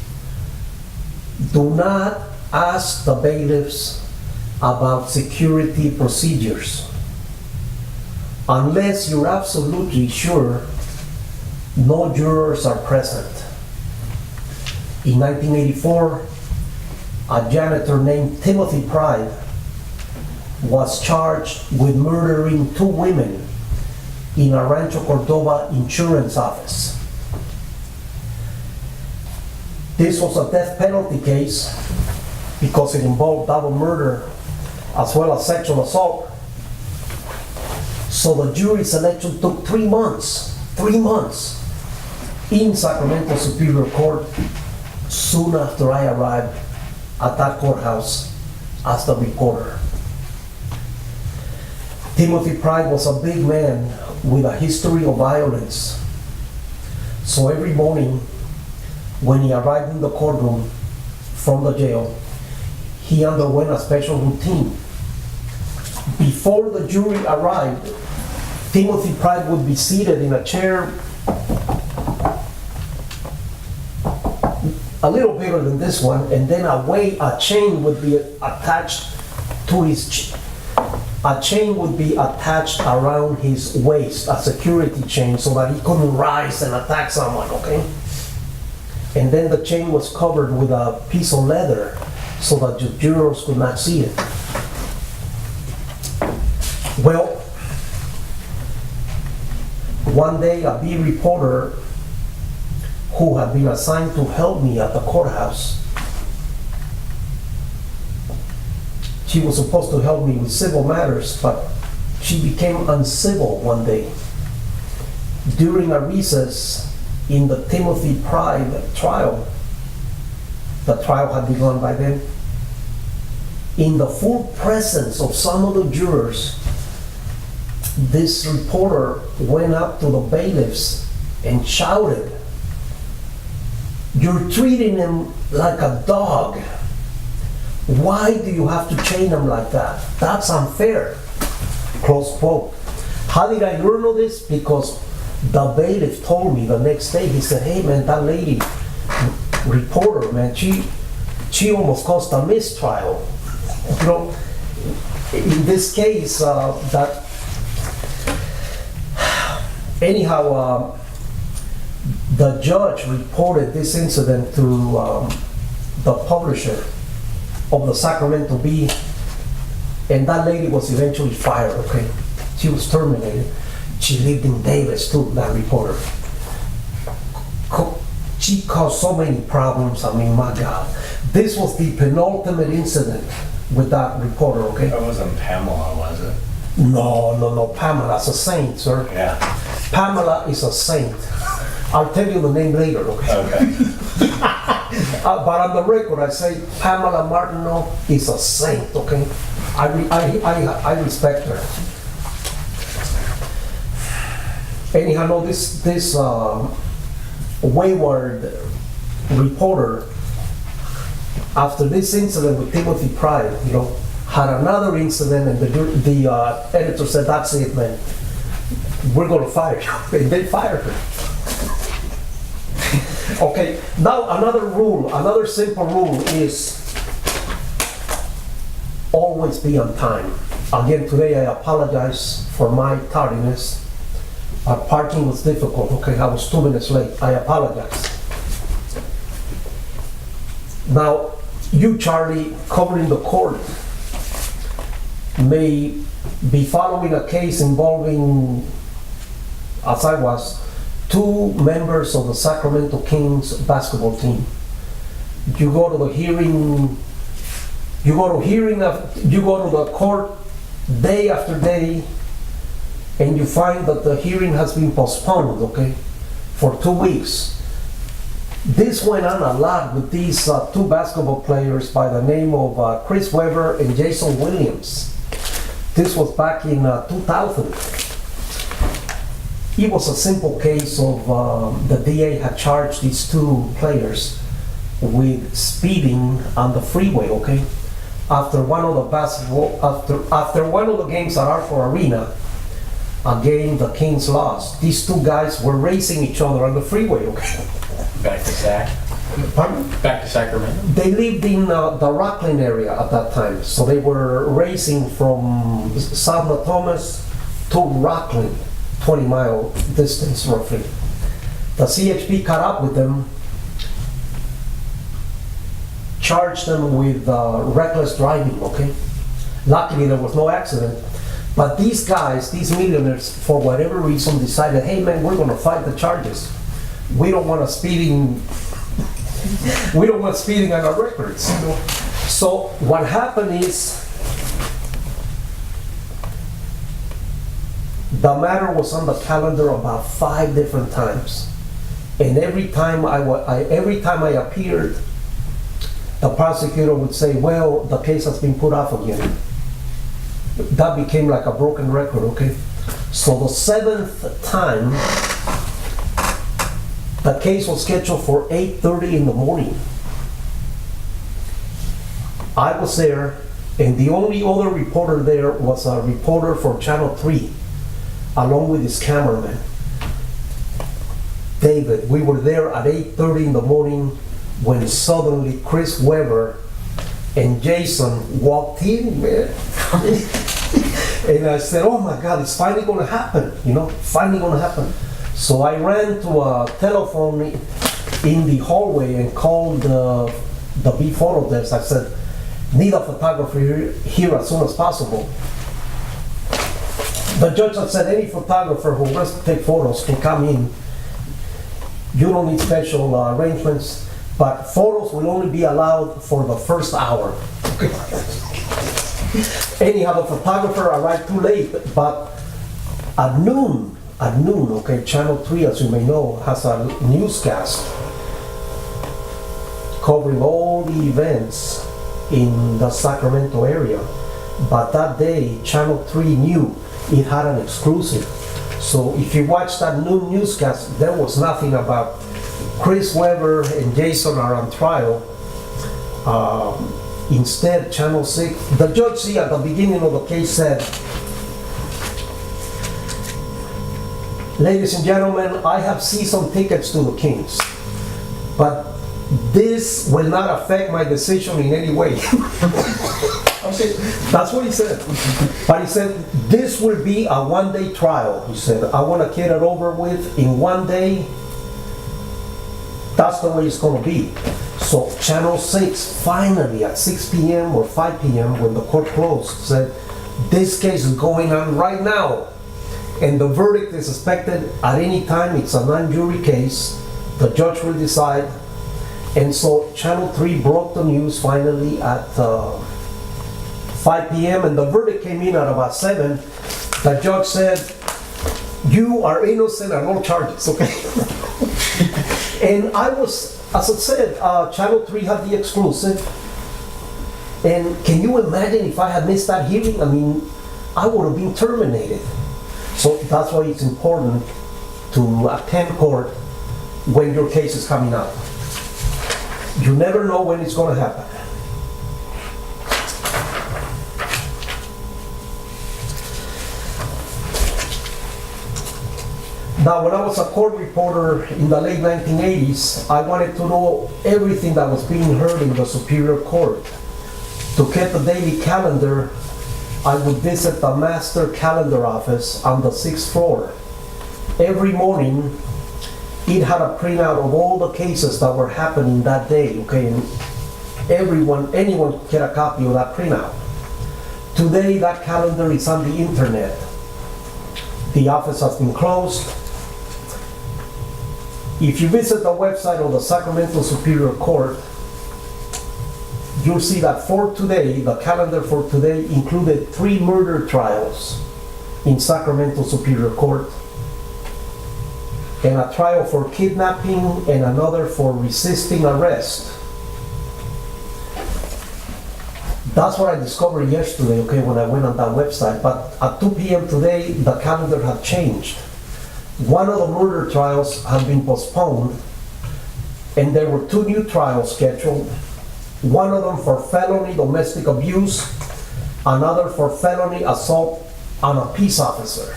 do not ask the bailiffs about security procedures unless you're absolutely sure no jurors are present. In 1984, a janitor named Timothy Pride was charged with murdering 2 women in a Rancho Cordova insurance office. This was a death penalty case because it involved double murder as well as sexual assault. So the jury selection took 3 months in Sacramento Superior Court soon after I arrived at that courthouse as the reporter. Timothy Pride was a big man with a history of violence. So every morning when he arrived in the courtroom from the jail, he underwent a special routine. Before the jury arrived, Timothy Pride would be seated in a chair a little bigger than this one, and then a chain would be attached to his around his waist, a security chain, so that he couldn't rise and attack someone, okay? And then the chain was covered with a piece of leather so that the jurors could not see it. Well, one day a B reporter who had been assigned to help me at the courthouse, she was supposed to help me with civil matters, but she became uncivil one day. During a recess in the Timothy Pride trial, the trial had begun by then, in the full presence of some of the jurors, this reporter went up to the bailiffs and shouted, "You're treating him like a dog. Why do you have to chain him like that? That's unfair." Close quote. How did I learn all this? Because the bailiff told me the next day, he said, hey man, that lady, reporter, man, she almost caused a mistrial. You know, in this case, the judge reported this incident to the publisher of the Sacramento Bee, and that lady was eventually fired, okay? She was terminated. She lived in Davis too, that reporter. She caused so many problems, I mean, my God. This was the penultimate incident with that reporter, okay? That wasn't Pamela, was it? No, Pamela's a saint, sir. Yeah. Pamela is a saint. I'll tell you the name later, okay? Okay. But on the record, I say Pamela Martineau is a saint, okay? I respect her. Anyhow, no, this wayward reporter, after this incident with Timothy Pride, you know, had another incident, and the editor said, "That's it, man. We're going to fire you," and they fired her. Okay, now another simple rule is always be on time. Again, today I apologize for my tardiness. Parking was difficult, okay, I was 2 minutes late, I apologize. Now, you, Charlie, covering the court, may be following a case involving, as I was, 2 members of the Sacramento Kings basketball team. You go to the hearing, you go to the court day after day, and you find that the hearing has been postponed, okay, for 2 weeks. This went on a lot with these 2 basketball players by the name of Chris Webber and Jason Williams. This was back in 2000. It was a simple case of the DA had charged these 2 players with speeding on the freeway, okay? After one of the games at Arthur Arena, a game the Kings lost, these 2 guys were racing each other on the freeway, okay? Back to Sac. Pardon? Back to Sacramento. They lived in the Rockland area at that time, so they were racing from South Thomas to Rockland, 20-mile distance roughly. The CHP caught up with them, charged them with reckless driving, okay? Luckily there was no accident, but these guys, these millionaires, for whatever reason decided, hey man, we're gonna fight the charges. We don't want speeding on our records. So what happened is, the matter was on the calendar about 5 different times, and every time I appeared, the prosecutor would say, "Well, the case has been put off again." That became like a broken record, okay? So the 7th time, the case was scheduled for 8:30 in the morning. I was there, and the only other reporter there was a reporter for Channel 3, along with his cameraman, David. We were there at 8:30 in the morning when suddenly Chris Webber and Jason walked in, man. And I said, oh my God, it's finally gonna happen, you know, finally gonna happen. So I ran to a telephone in the hallway and called the B photo desk. I said, need a photographer here as soon as possible. The judge had said any photographer who wants to take photos can come in. You don't need special arrangements, but photos will only be allowed for the first hour. Anyhow, the photographer arrived too late, but at noon, okay, Channel 3, as you may know, has a newscast covering all the events in the Sacramento area. But that day, Channel 3 knew it had an exclusive. So if you watch that noon newscast, there was nothing about Chris Webber and Jason are on trial. Instead, Channel 6, the judge at the beginning of the case said, Ladies and gentlemen, I have season tickets to the Kings, but this will not affect my decision in any way. Okay, that's what he said. But he said, this will be a one-day trial. He said, I want to get it over with in one day. That's the way it's going to be. So Channel 6 finally at 6 p.m. or 5 p.m. when the court closed said, this case is going on right now. And the verdict is expected at any time. It's a non-jury case. The judge will decide. And so Channel 3 broke the news finally at 5 p.m. and the verdict came in at about 7. The judge said, you are innocent on all charges, okay? And I was, as I said, Channel 3 had the exclusive. And can you imagine if I had missed that hearing? I mean, I would have been terminated. So that's why it's important to attend court when your case is coming up. You never know when it's going to happen. Now, when I was a court reporter in the late 1980s, I wanted to know everything that was being heard in the Superior Court. To get the daily calendar, I would visit the master calendar office on the 6th floor. Every morning, it had a printout of all the cases that were happening that day, okay? And anyone could get a copy of that printout. Today, that calendar is on the internet. The office has been closed. If you visit the website of the Sacramento Superior Court, you'll see that for today, the calendar for today included 3 murder trials in Sacramento Superior Court, and a trial for kidnapping and another for resisting arrest. That's what I discovered yesterday, okay, when I went on that website. But at 2 p.m. today, the calendar had changed. One of the murder trials had been postponed, and there were 2 new trials scheduled. One of them for felony domestic abuse, another for felony assault on a peace officer.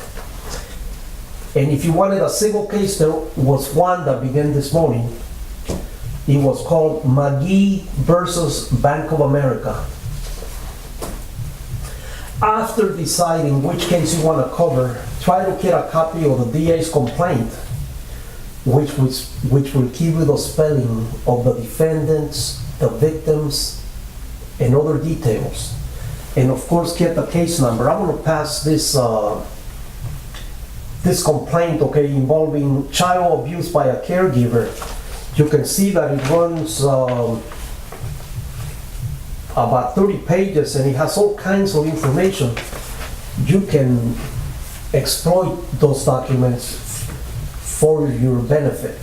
And if you wanted a civil case, there was one that began this morning. It was called McGee versus Bank of America. After deciding which case you want to cover, try to get a copy of the DA's complaint, which will give you the spelling of the defendants, the victims, and other details. And of course, get the case number. I'm going to pass this complaint, okay, involving child abuse by a caregiver. You can see that it runs about 30 pages, and it has all kinds of information. You can exploit those documents for your benefit.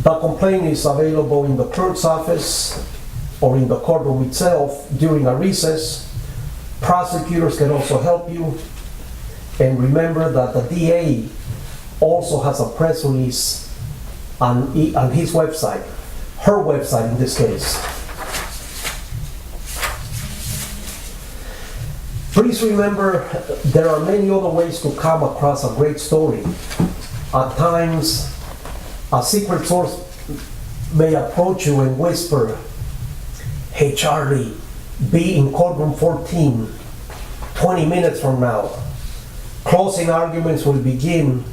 The complaint is available in the clerk's office or in the courtroom itself during a recess. Prosecutors can also help you. And remember that the DA also has a press release on his website, her website in this case. Please remember, there are many other ways to come across a great story. At times, a secret source may approach you and whisper, "Hey Charlie, be in courtroom 14, 20 minutes from now. Closing arguments will begin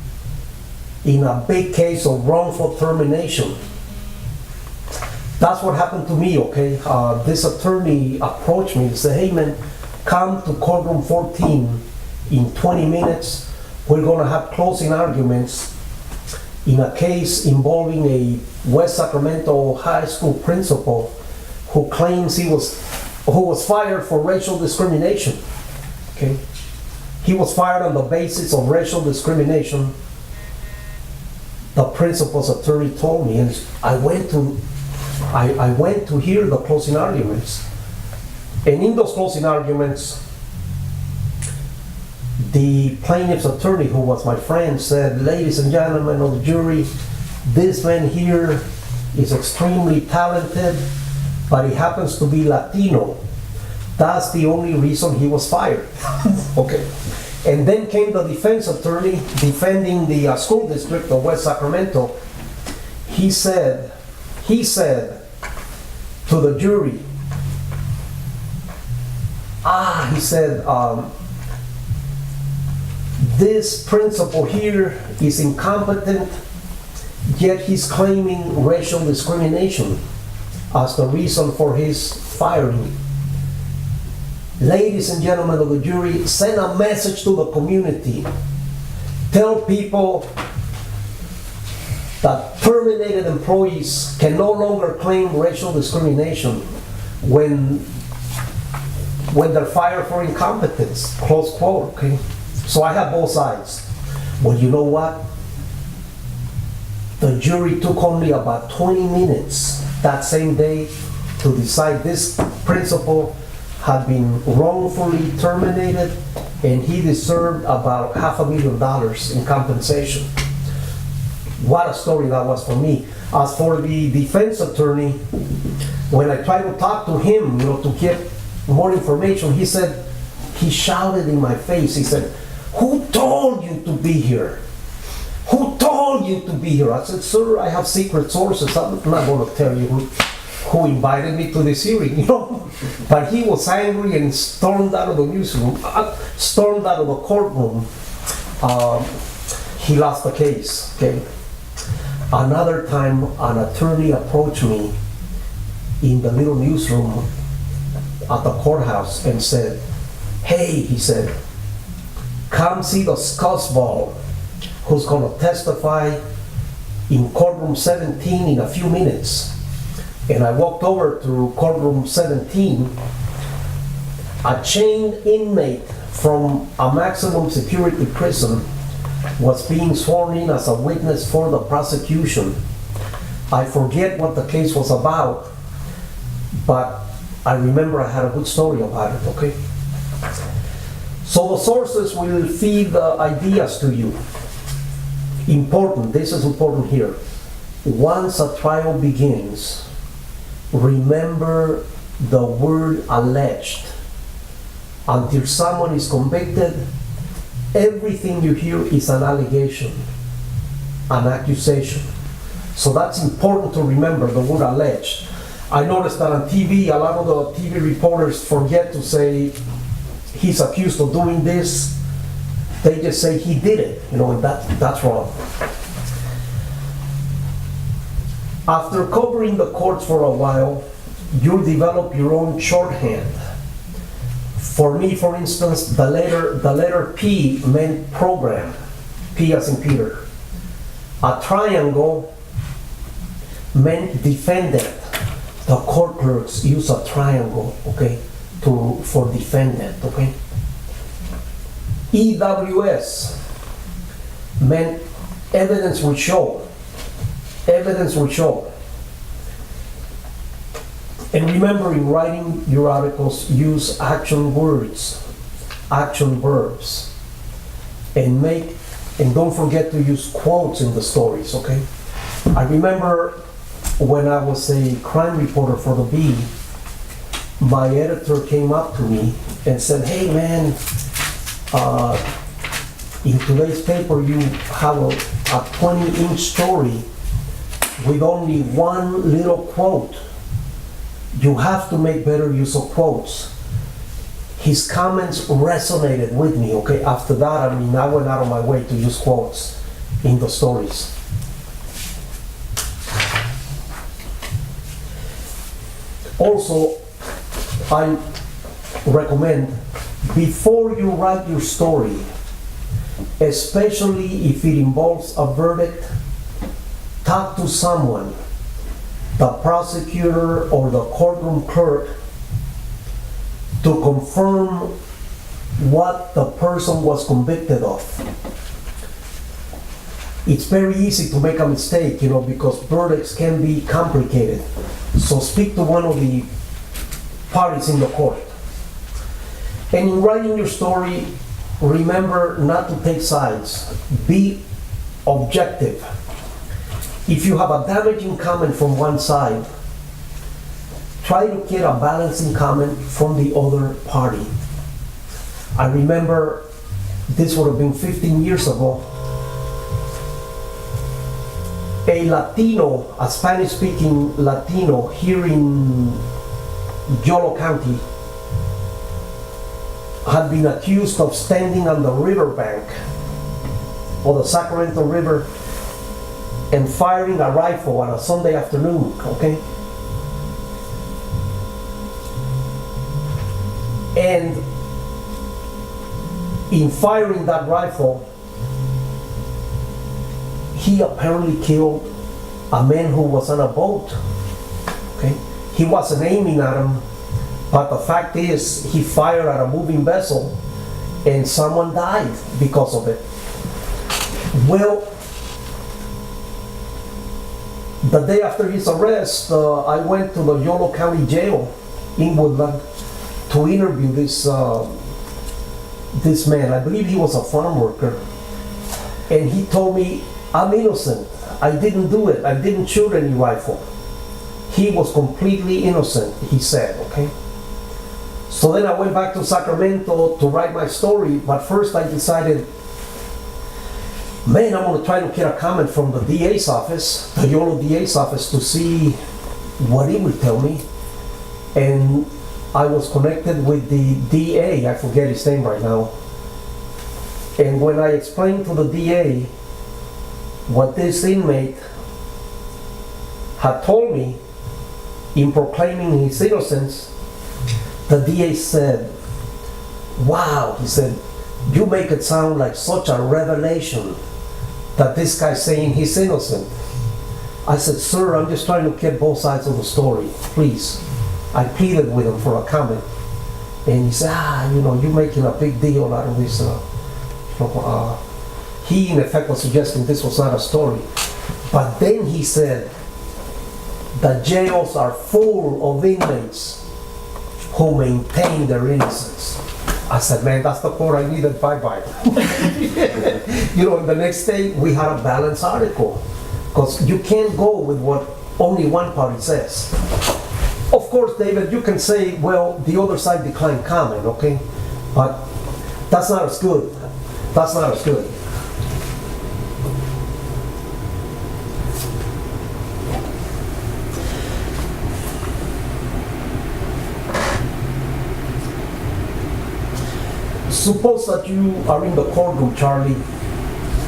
in a big case of wrongful termination." That's what happened to me, okay? This attorney approached me and said, "Hey man, come to courtroom 14 in 20 minutes. We're gonna have closing arguments in a case involving a West Sacramento high school principal who claims who was fired for racial discrimination." Okay? He was fired on the basis of racial discrimination. The principal's attorney told me, and I went to hear the closing arguments. And in those closing arguments, the plaintiff's attorney, who was my friend, said, "Ladies and gentlemen of the jury, this man here is extremely talented, but he happens to be Latino. That's the only reason he was fired. Okay. And then came the defense attorney defending the school district of West Sacramento. He said to the jury, he said, this principal here is incompetent, yet he's claiming racial discrimination as the reason for his firing. Ladies and gentlemen of the jury, send a message to the community. Tell people that terminated employees can no longer claim racial discrimination when they're fired for incompetence, close quote, okay? So I have both sides. Well, you know what? The jury took only about 20 minutes that same day to decide this principal had been wrongfully terminated and he deserved about $500,000 in compensation. What a story that was for me. As for the defense attorney, when I tried to talk to him, to get more information, he shouted in my face, he said, "Who told you to be here? Who told you to be here?" I said, "Sir, I have secret sources. I'm not going to tell you who invited me to this hearing, But he was angry and stormed out of the newsroom, stormed out of the courtroom. He lost the case, okay? Another time, an attorney approached me in the little newsroom at the courthouse and said, "Hey," he said, "come see the scuzzball who's going to testify in courtroom 17 in a few minutes." And I walked over to courtroom 17. A chained inmate from a maximum security prison was being sworn in as a witness for the prosecution. I forget what the case was about, but I remember I had a good story about it, okay? So the sources will feed the ideas to you. Important, this is important here. Once a trial begins, remember the word alleged. Until someone is convicted, everything you hear is an allegation, an accusation. So that's important to remember, the word alleged. I noticed that on TV, a lot of the TV reporters forget to say he's accused of doing this. They just say he did it, and that's wrong. After covering the courts for a while, you develop your own shorthand. For me, for instance, the letter P meant program, P as in Peter. A triangle meant defendant. The court clerks use a triangle, okay, for defendant, okay. EWS meant evidence will show. Evidence will show. And remember, in writing your articles, use action words, action verbs, and don't forget to use quotes in the stories, okay? I remember when I was a crime reporter for the Bee, my editor came up to me and said, "Hey man, in today's paper you have a 20-inch story with only one little quote. You have to make better use of quotes." His comments resonated with me, okay? After that, I went out of my way to use quotes in the stories. Also, I recommend, before you write your story, especially if it involves a verdict, talk to someone, the prosecutor or the courtroom clerk, to confirm what the person was convicted of. It's very easy to make a mistake, because verdicts can be complicated. So speak to one of the parties in the court. And in writing your story, remember not to take sides. Be objective. If you have a damaging comment from one side, try to get a balancing comment from the other party. I remember this would have been 15 years ago. A Latino, a Spanish-speaking Latino here in Yolo County had been accused of standing on the riverbank of the Sacramento River and firing a rifle on a Sunday afternoon, okay? And in firing that rifle, he apparently killed a man who was on a boat, okay? He wasn't aiming at him, but the fact is he fired at a moving vessel and someone died because of it. Well, the day after his arrest, I went to the Yolo County Jail in Woodland to interview this man. I believe he was a farm worker, and he told me, "I'm innocent. I didn't do it. I didn't shoot any rifle." He was completely innocent, he said, okay? So then I went back to Sacramento to write my story, but first I decided, man, I'm gonna try to get a comment from the DA's office, the Yolo DA's office, to see what he would tell me. And I was connected with the DA, I forget his name right now. And when I explained to the DA what this inmate had told me in proclaiming his innocence, the DA said, "Wow," he said, "you make it sound like such a revelation that this guy's saying he's innocent." I said, "Sir, I'm just trying to get both sides of the story, please." I pleaded with him for a comment. And he said, you're making a big deal out of this. He, in effect, was suggesting this was not a story. But then he said, the jails are full of inmates who maintain their innocence. I said, man, that's the quote I needed, bye-bye. The next day we had a balanced article, because you can't go with what only one party says. Of course, David, you can say, well, the other side declined comment, okay? But that's not as good. That's not as good. Suppose that you are in the courtroom, Charlie,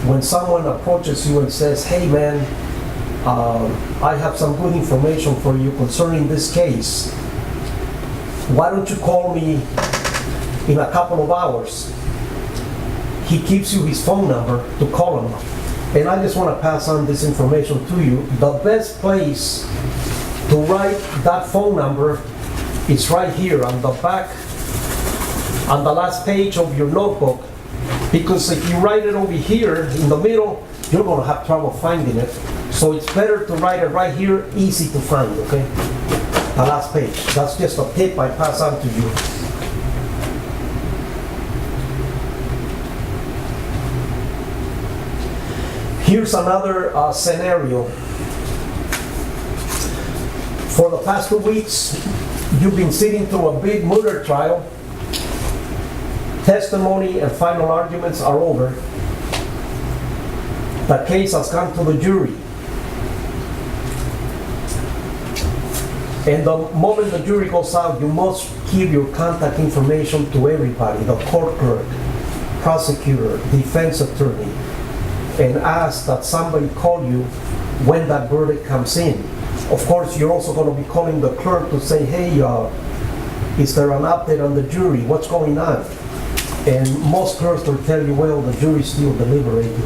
when someone approaches you and says, "Hey man, I have some good information for you concerning this case. Why don't you call me in a couple of hours?" He gives you his phone number to call him. And I just want to pass on this information to you. The best place to write that phone number is right here on the back, on the last page of your notebook, because if you write it over here in the middle, you're going to have trouble finding it. So it's better to write it right here, easy to find, okay? The last page. That's just a tip I pass on to you. Here's another scenario. For the past 2 weeks, you've been sitting through a big murder trial. Testimony and final arguments are over. The case has gone to the jury. And the moment the jury goes out, you must give your contact information to everybody, the court clerk, prosecutor, defense attorney, and ask that somebody call you when that verdict comes in. Of course, you're also going to be calling the clerk to say, "Hey, is there an update on the jury? What's going on?" And most clerks will tell you, "Well, the jury's still deliberating."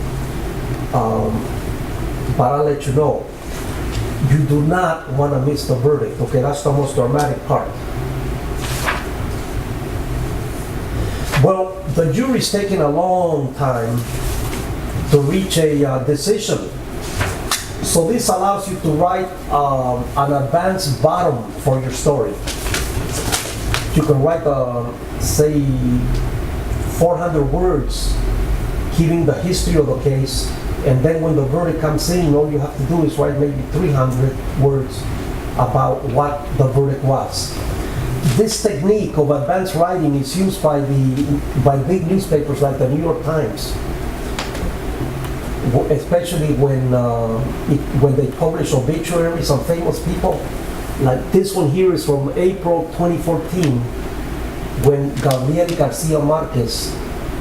But I'll let you know, you do not want to miss the verdict, okay? That's the most dramatic part. Well, the jury's taking a long time to reach a decision. So this allows you to write an advanced bottom for your story. You can write, say, 400 words giving the history of the case, and then when the verdict comes in, all you have to do is write maybe 300 words about what the verdict was. This technique of advanced writing is used by big newspapers like the New York Times, especially when they publish obituaries on famous people. Like this one here is from April 2014, when Gabriel Garcia Marquez,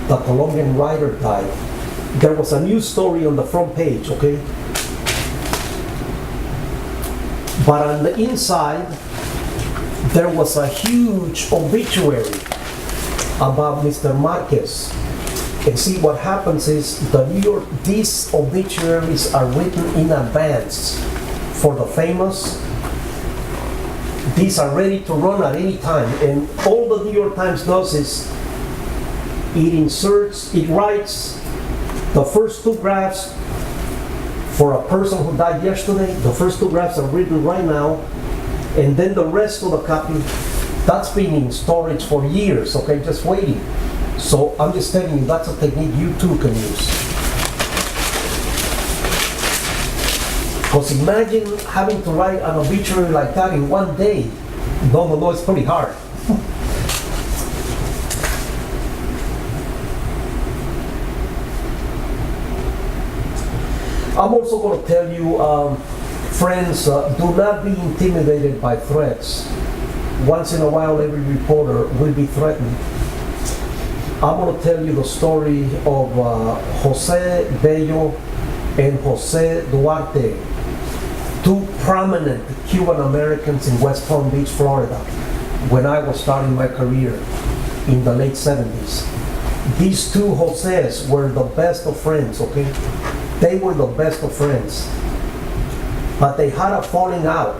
the Colombian writer, died. There was a news story on the front page, okay? But on the inside, there was a huge obituary about Mr. Marquez. And see, what happens is these obituaries are written in advance for the famous. These are ready to run at any time. And all the New York Times does is it writes the first two graphs for a person who died yesterday. The first two graphs are written right now. And then the rest of the copy, that's been in storage for years, okay, just waiting. So I'm just telling you, that's a technique you too can use. Because imagine having to write an obituary like that in one day. No, it's pretty hard. I'm also going to tell you, friends, do not be intimidated by threats. Once in a while, every reporter will be threatened. I'm going to tell you the story of Jose Bello and Jose Duarte, two prominent Cuban Americans in West Palm Beach, Florida, when I was starting my career in the late 70s. These two Jose's were the best of friends, okay? They were the best of friends. But they had a falling out.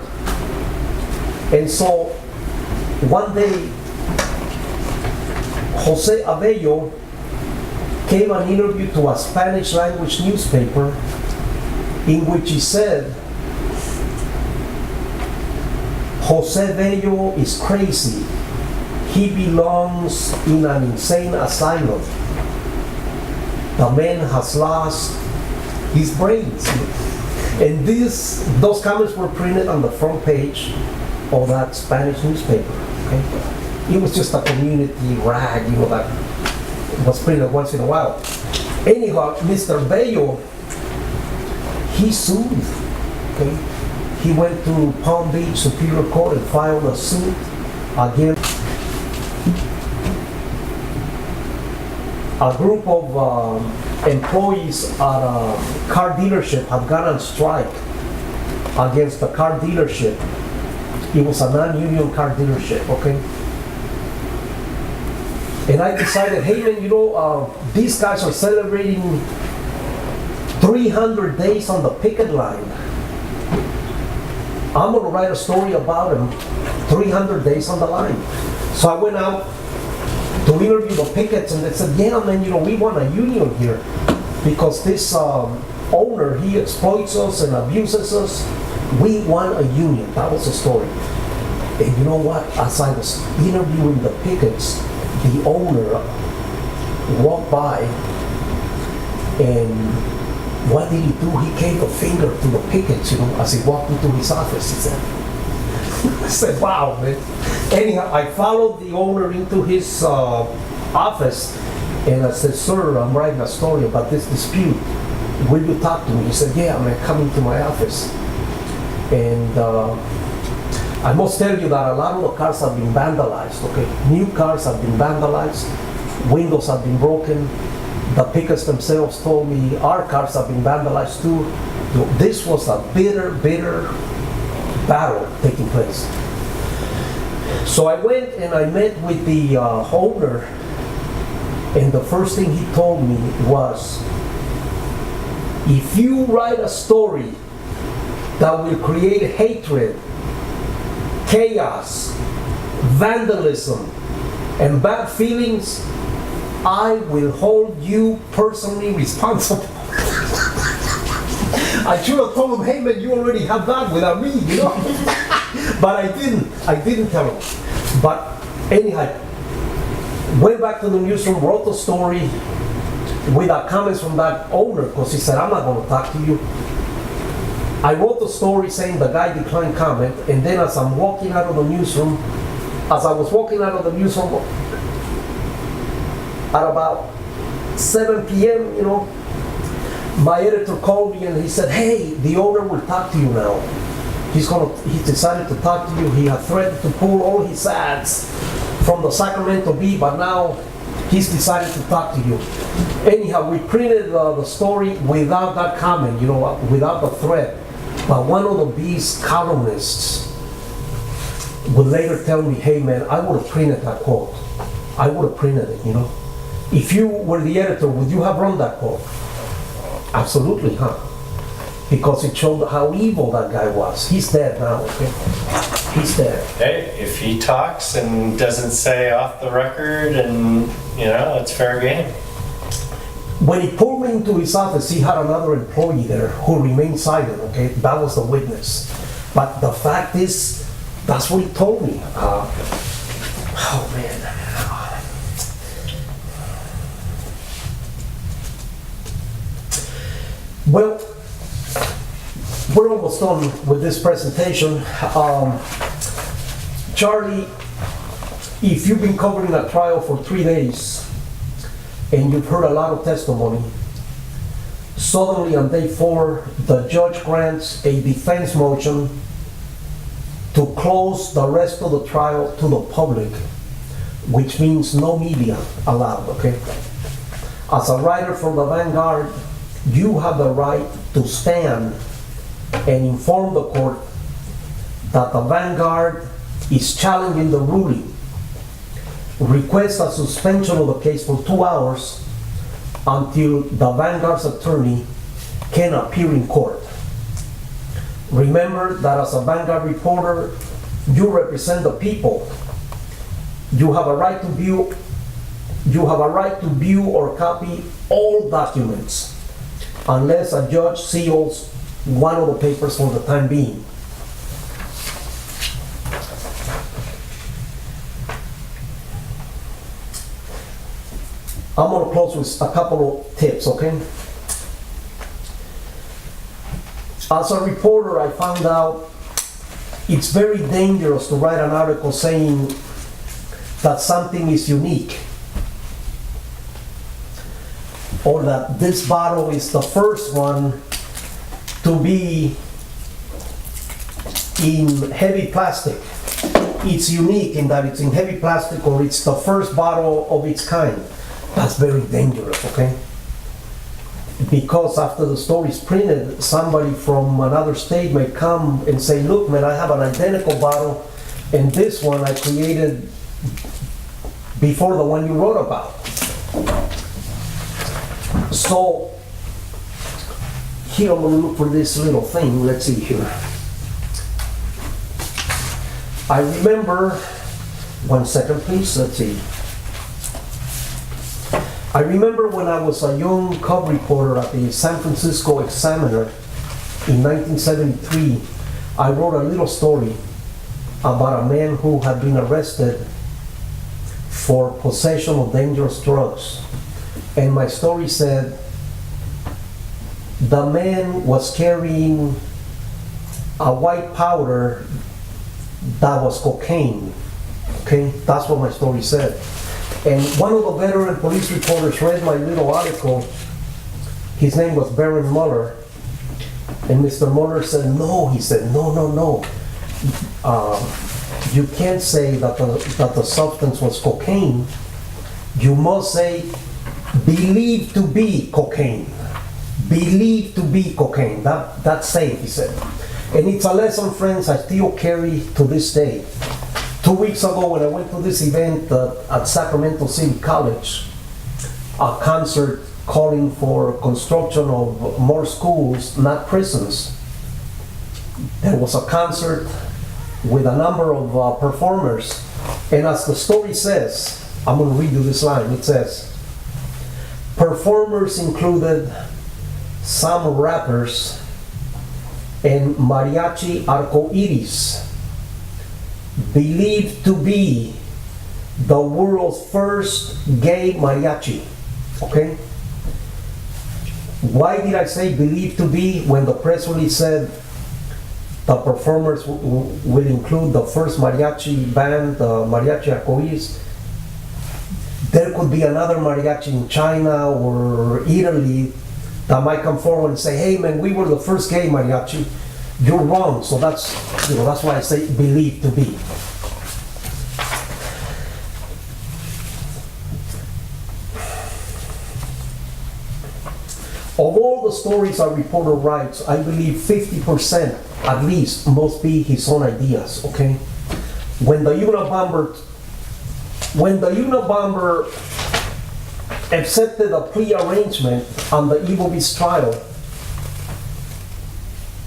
And so one day, Jose Abello gave an interview to a Spanish language newspaper in which he said, Jose Bello is crazy. He belongs in an insane asylum. The man has lost his brains. And those comments were printed on the front page of that Spanish newspaper. Okay? It was just a community rag, that was printed once in a while. Anyhow, Mr. Bello, he sued. Okay? He went to Palm Beach Superior Court and filed a suit against a group of employees at a car dealership had gone on strike against the car dealership. It was a non-union car dealership, okay? And I decided, hey man, these guys are celebrating 300 days on the picket line. I'm gonna write a story about them, 300 days on the line. So I went out to interview the pickets, and they said, yeah man, we want a union here because this owner, he exploits us and abuses us. We want a union. That was the story. And you know what? As I was interviewing the pickets, the owner walked by, and what did he do? He gave a finger to the pickets, as he walked into his office. He said, I said, wow, man. Anyhow, I followed the owner into his office, and I said, sir, I'm writing a story about this dispute. Will you talk to me? He said, yeah, man, come into my office. And I must tell you that a lot of the cars have been vandalized, okay? New cars have been vandalized, windows have been broken. The pickets themselves told me our cars have been vandalized too. This was a bitter battle taking place. So I went and I met with the owner, and the first thing he told me was, if you write a story that will create hatred, chaos, vandalism, and bad feelings, I will hold you personally responsible. I should have told him, hey man, you already have that without me, But I didn't tell him. But anyhow, went back to the newsroom, wrote the story with the comments from that owner, because he said, I'm not going to talk to you. I wrote the story saying the guy declined comment, and then as I'm walking out of the newsroom, as I was walking out of the newsroom at about 7 p.m., my editor called me and he said, "Hey, the owner will talk to you now. He's decided to talk to you. He had threatened to pull all his ads from the Sacramento Bee, but now he's decided to talk to you." Anyhow, we printed the story without that comment, without the threat. But one of the Bee's columnists would later tell me, "Hey man, I would have printed that quote. I would have printed it, If you were the editor, would you have run that quote?" Absolutely, huh? Because it showed how evil that guy was. He's dead now, okay? He's dead. Hey, if he talks and doesn't say off the record and, it's fair game. When he pulled me into his office, he had another employee there who remained silent, okay? That was the witness. But the fact is, that's what he told me. Oh man. Well, we're almost done with this presentation. Charlie, if you've been covering a trial for 3 days and you've heard a lot of testimony, suddenly on day 4, the judge grants a defense motion to close the rest of the trial to the public, which means no media allowed, okay? As a writer for the Vanguard, you have the right to stand and inform the court that the Vanguard is challenging the ruling. Request a suspension of the case for 2 hours until the Vanguard's attorney can appear in court. Remember that as a Vanguard reporter, you represent the people. You have a right to view or copy all documents unless a judge seals one of the papers for the time being. I'm going to close with a couple of tips, okay? As a reporter, I found out it's very dangerous to write an article saying that something is unique, or that this bottle is the first one to be in heavy plastic. It's unique in that it's in heavy plastic, or it's the first bottle of its kind. That's very dangerous, okay? Because after the story is printed, somebody from another state may come and say, "Look man, I have an identical bottle, and this one I created before the one you wrote about." So, here I'm going to look for this little thing. Let's see here. I remember, 1 second please, let's see. I remember when I was a young cub reporter at the San Francisco Examiner in 1973, I wrote a little story about a man who had been arrested for possession of dangerous drugs. And my story said, the man was carrying a white powder that was cocaine. Okay, that's what my story said. And one of the veteran police reporters read my little article. His name was Baron Mueller. And Mr. Mueller said, "No," he said, no. You can't say that the substance was cocaine. You must say, believed to be cocaine. Believed to be cocaine. That's safe," he said. And it's a lesson, friends, I still carry to this day. 2 weeks ago, when I went to this event at Sacramento City College, a concert calling for construction of more schools, not prisons. There was a concert with a number of performers, and as the story says, I'm going to read you this line. It says, performers included some rappers and mariachi arcoiris, believed to be the world's first gay mariachi. Okay? Why did I say believed to be when the press release said The performers will include the first mariachi band, Mariachi Arcoiris. There could be another mariachi in China or Italy that might come forward and say, hey man, we were the first gay mariachi. You're wrong. So that's why I say believe to be. Of all the stories our reporter writes, I believe 50% at least must be his own ideas, okay? When the Unabomber accepted a plea arrangement on the Evil Beast trial,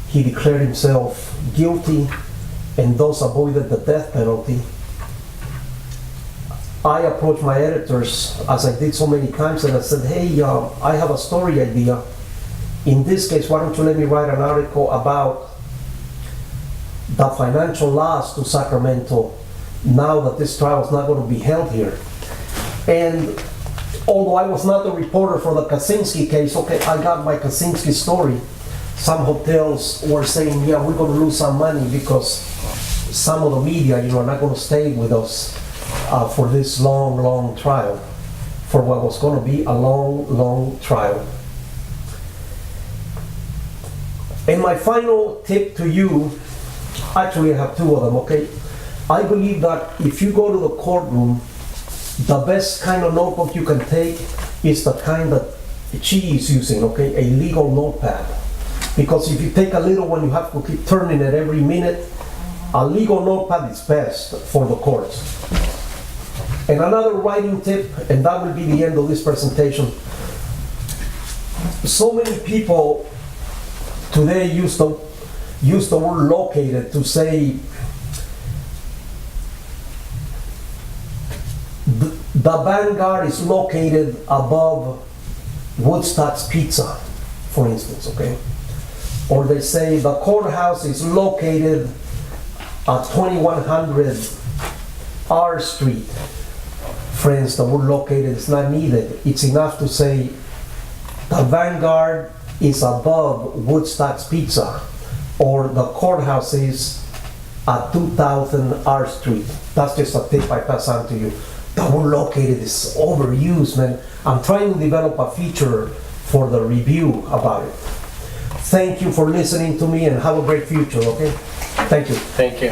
he declared himself guilty and thus avoided the death penalty. I approached my editors, as I did so many times, and I said, hey, I have a story idea. In this case, why don't you let me write an article about the financial loss to Sacramento now that this trial is not going to be held here. And although I was not the reporter for the Kaczynski case, okay, I got my Kaczynski story. Some hotels were saying, yeah, we're going to lose some money because some of the media, are not going to stay with us for this long trial, for what was going to be a long trial. And my final tip to you, actually I have two of them, okay? I believe that if you go to the courtroom, the best kind of notebook you can take is the kind that she is using, okay? A legal notepad. Because if you take a little one, you have to keep turning it every minute. A legal notepad is best for the courts. And another writing tip, and that will be the end of this presentation. So many people today use the word located to say the Vanguard is located above Woodstock's Pizza, for instance, okay? Or they say the courthouse is located at 2100 R Street. Friends, the word located is not needed. It's enough to say the Vanguard is above Woodstock's Pizza, or the courthouse is at 2000 R Street. That's just a tip I pass on to you. The word located is overused, man. I'm trying to develop a feature for the review about it. Thank you for listening to me and have a great future, okay? Thank you. Thank you.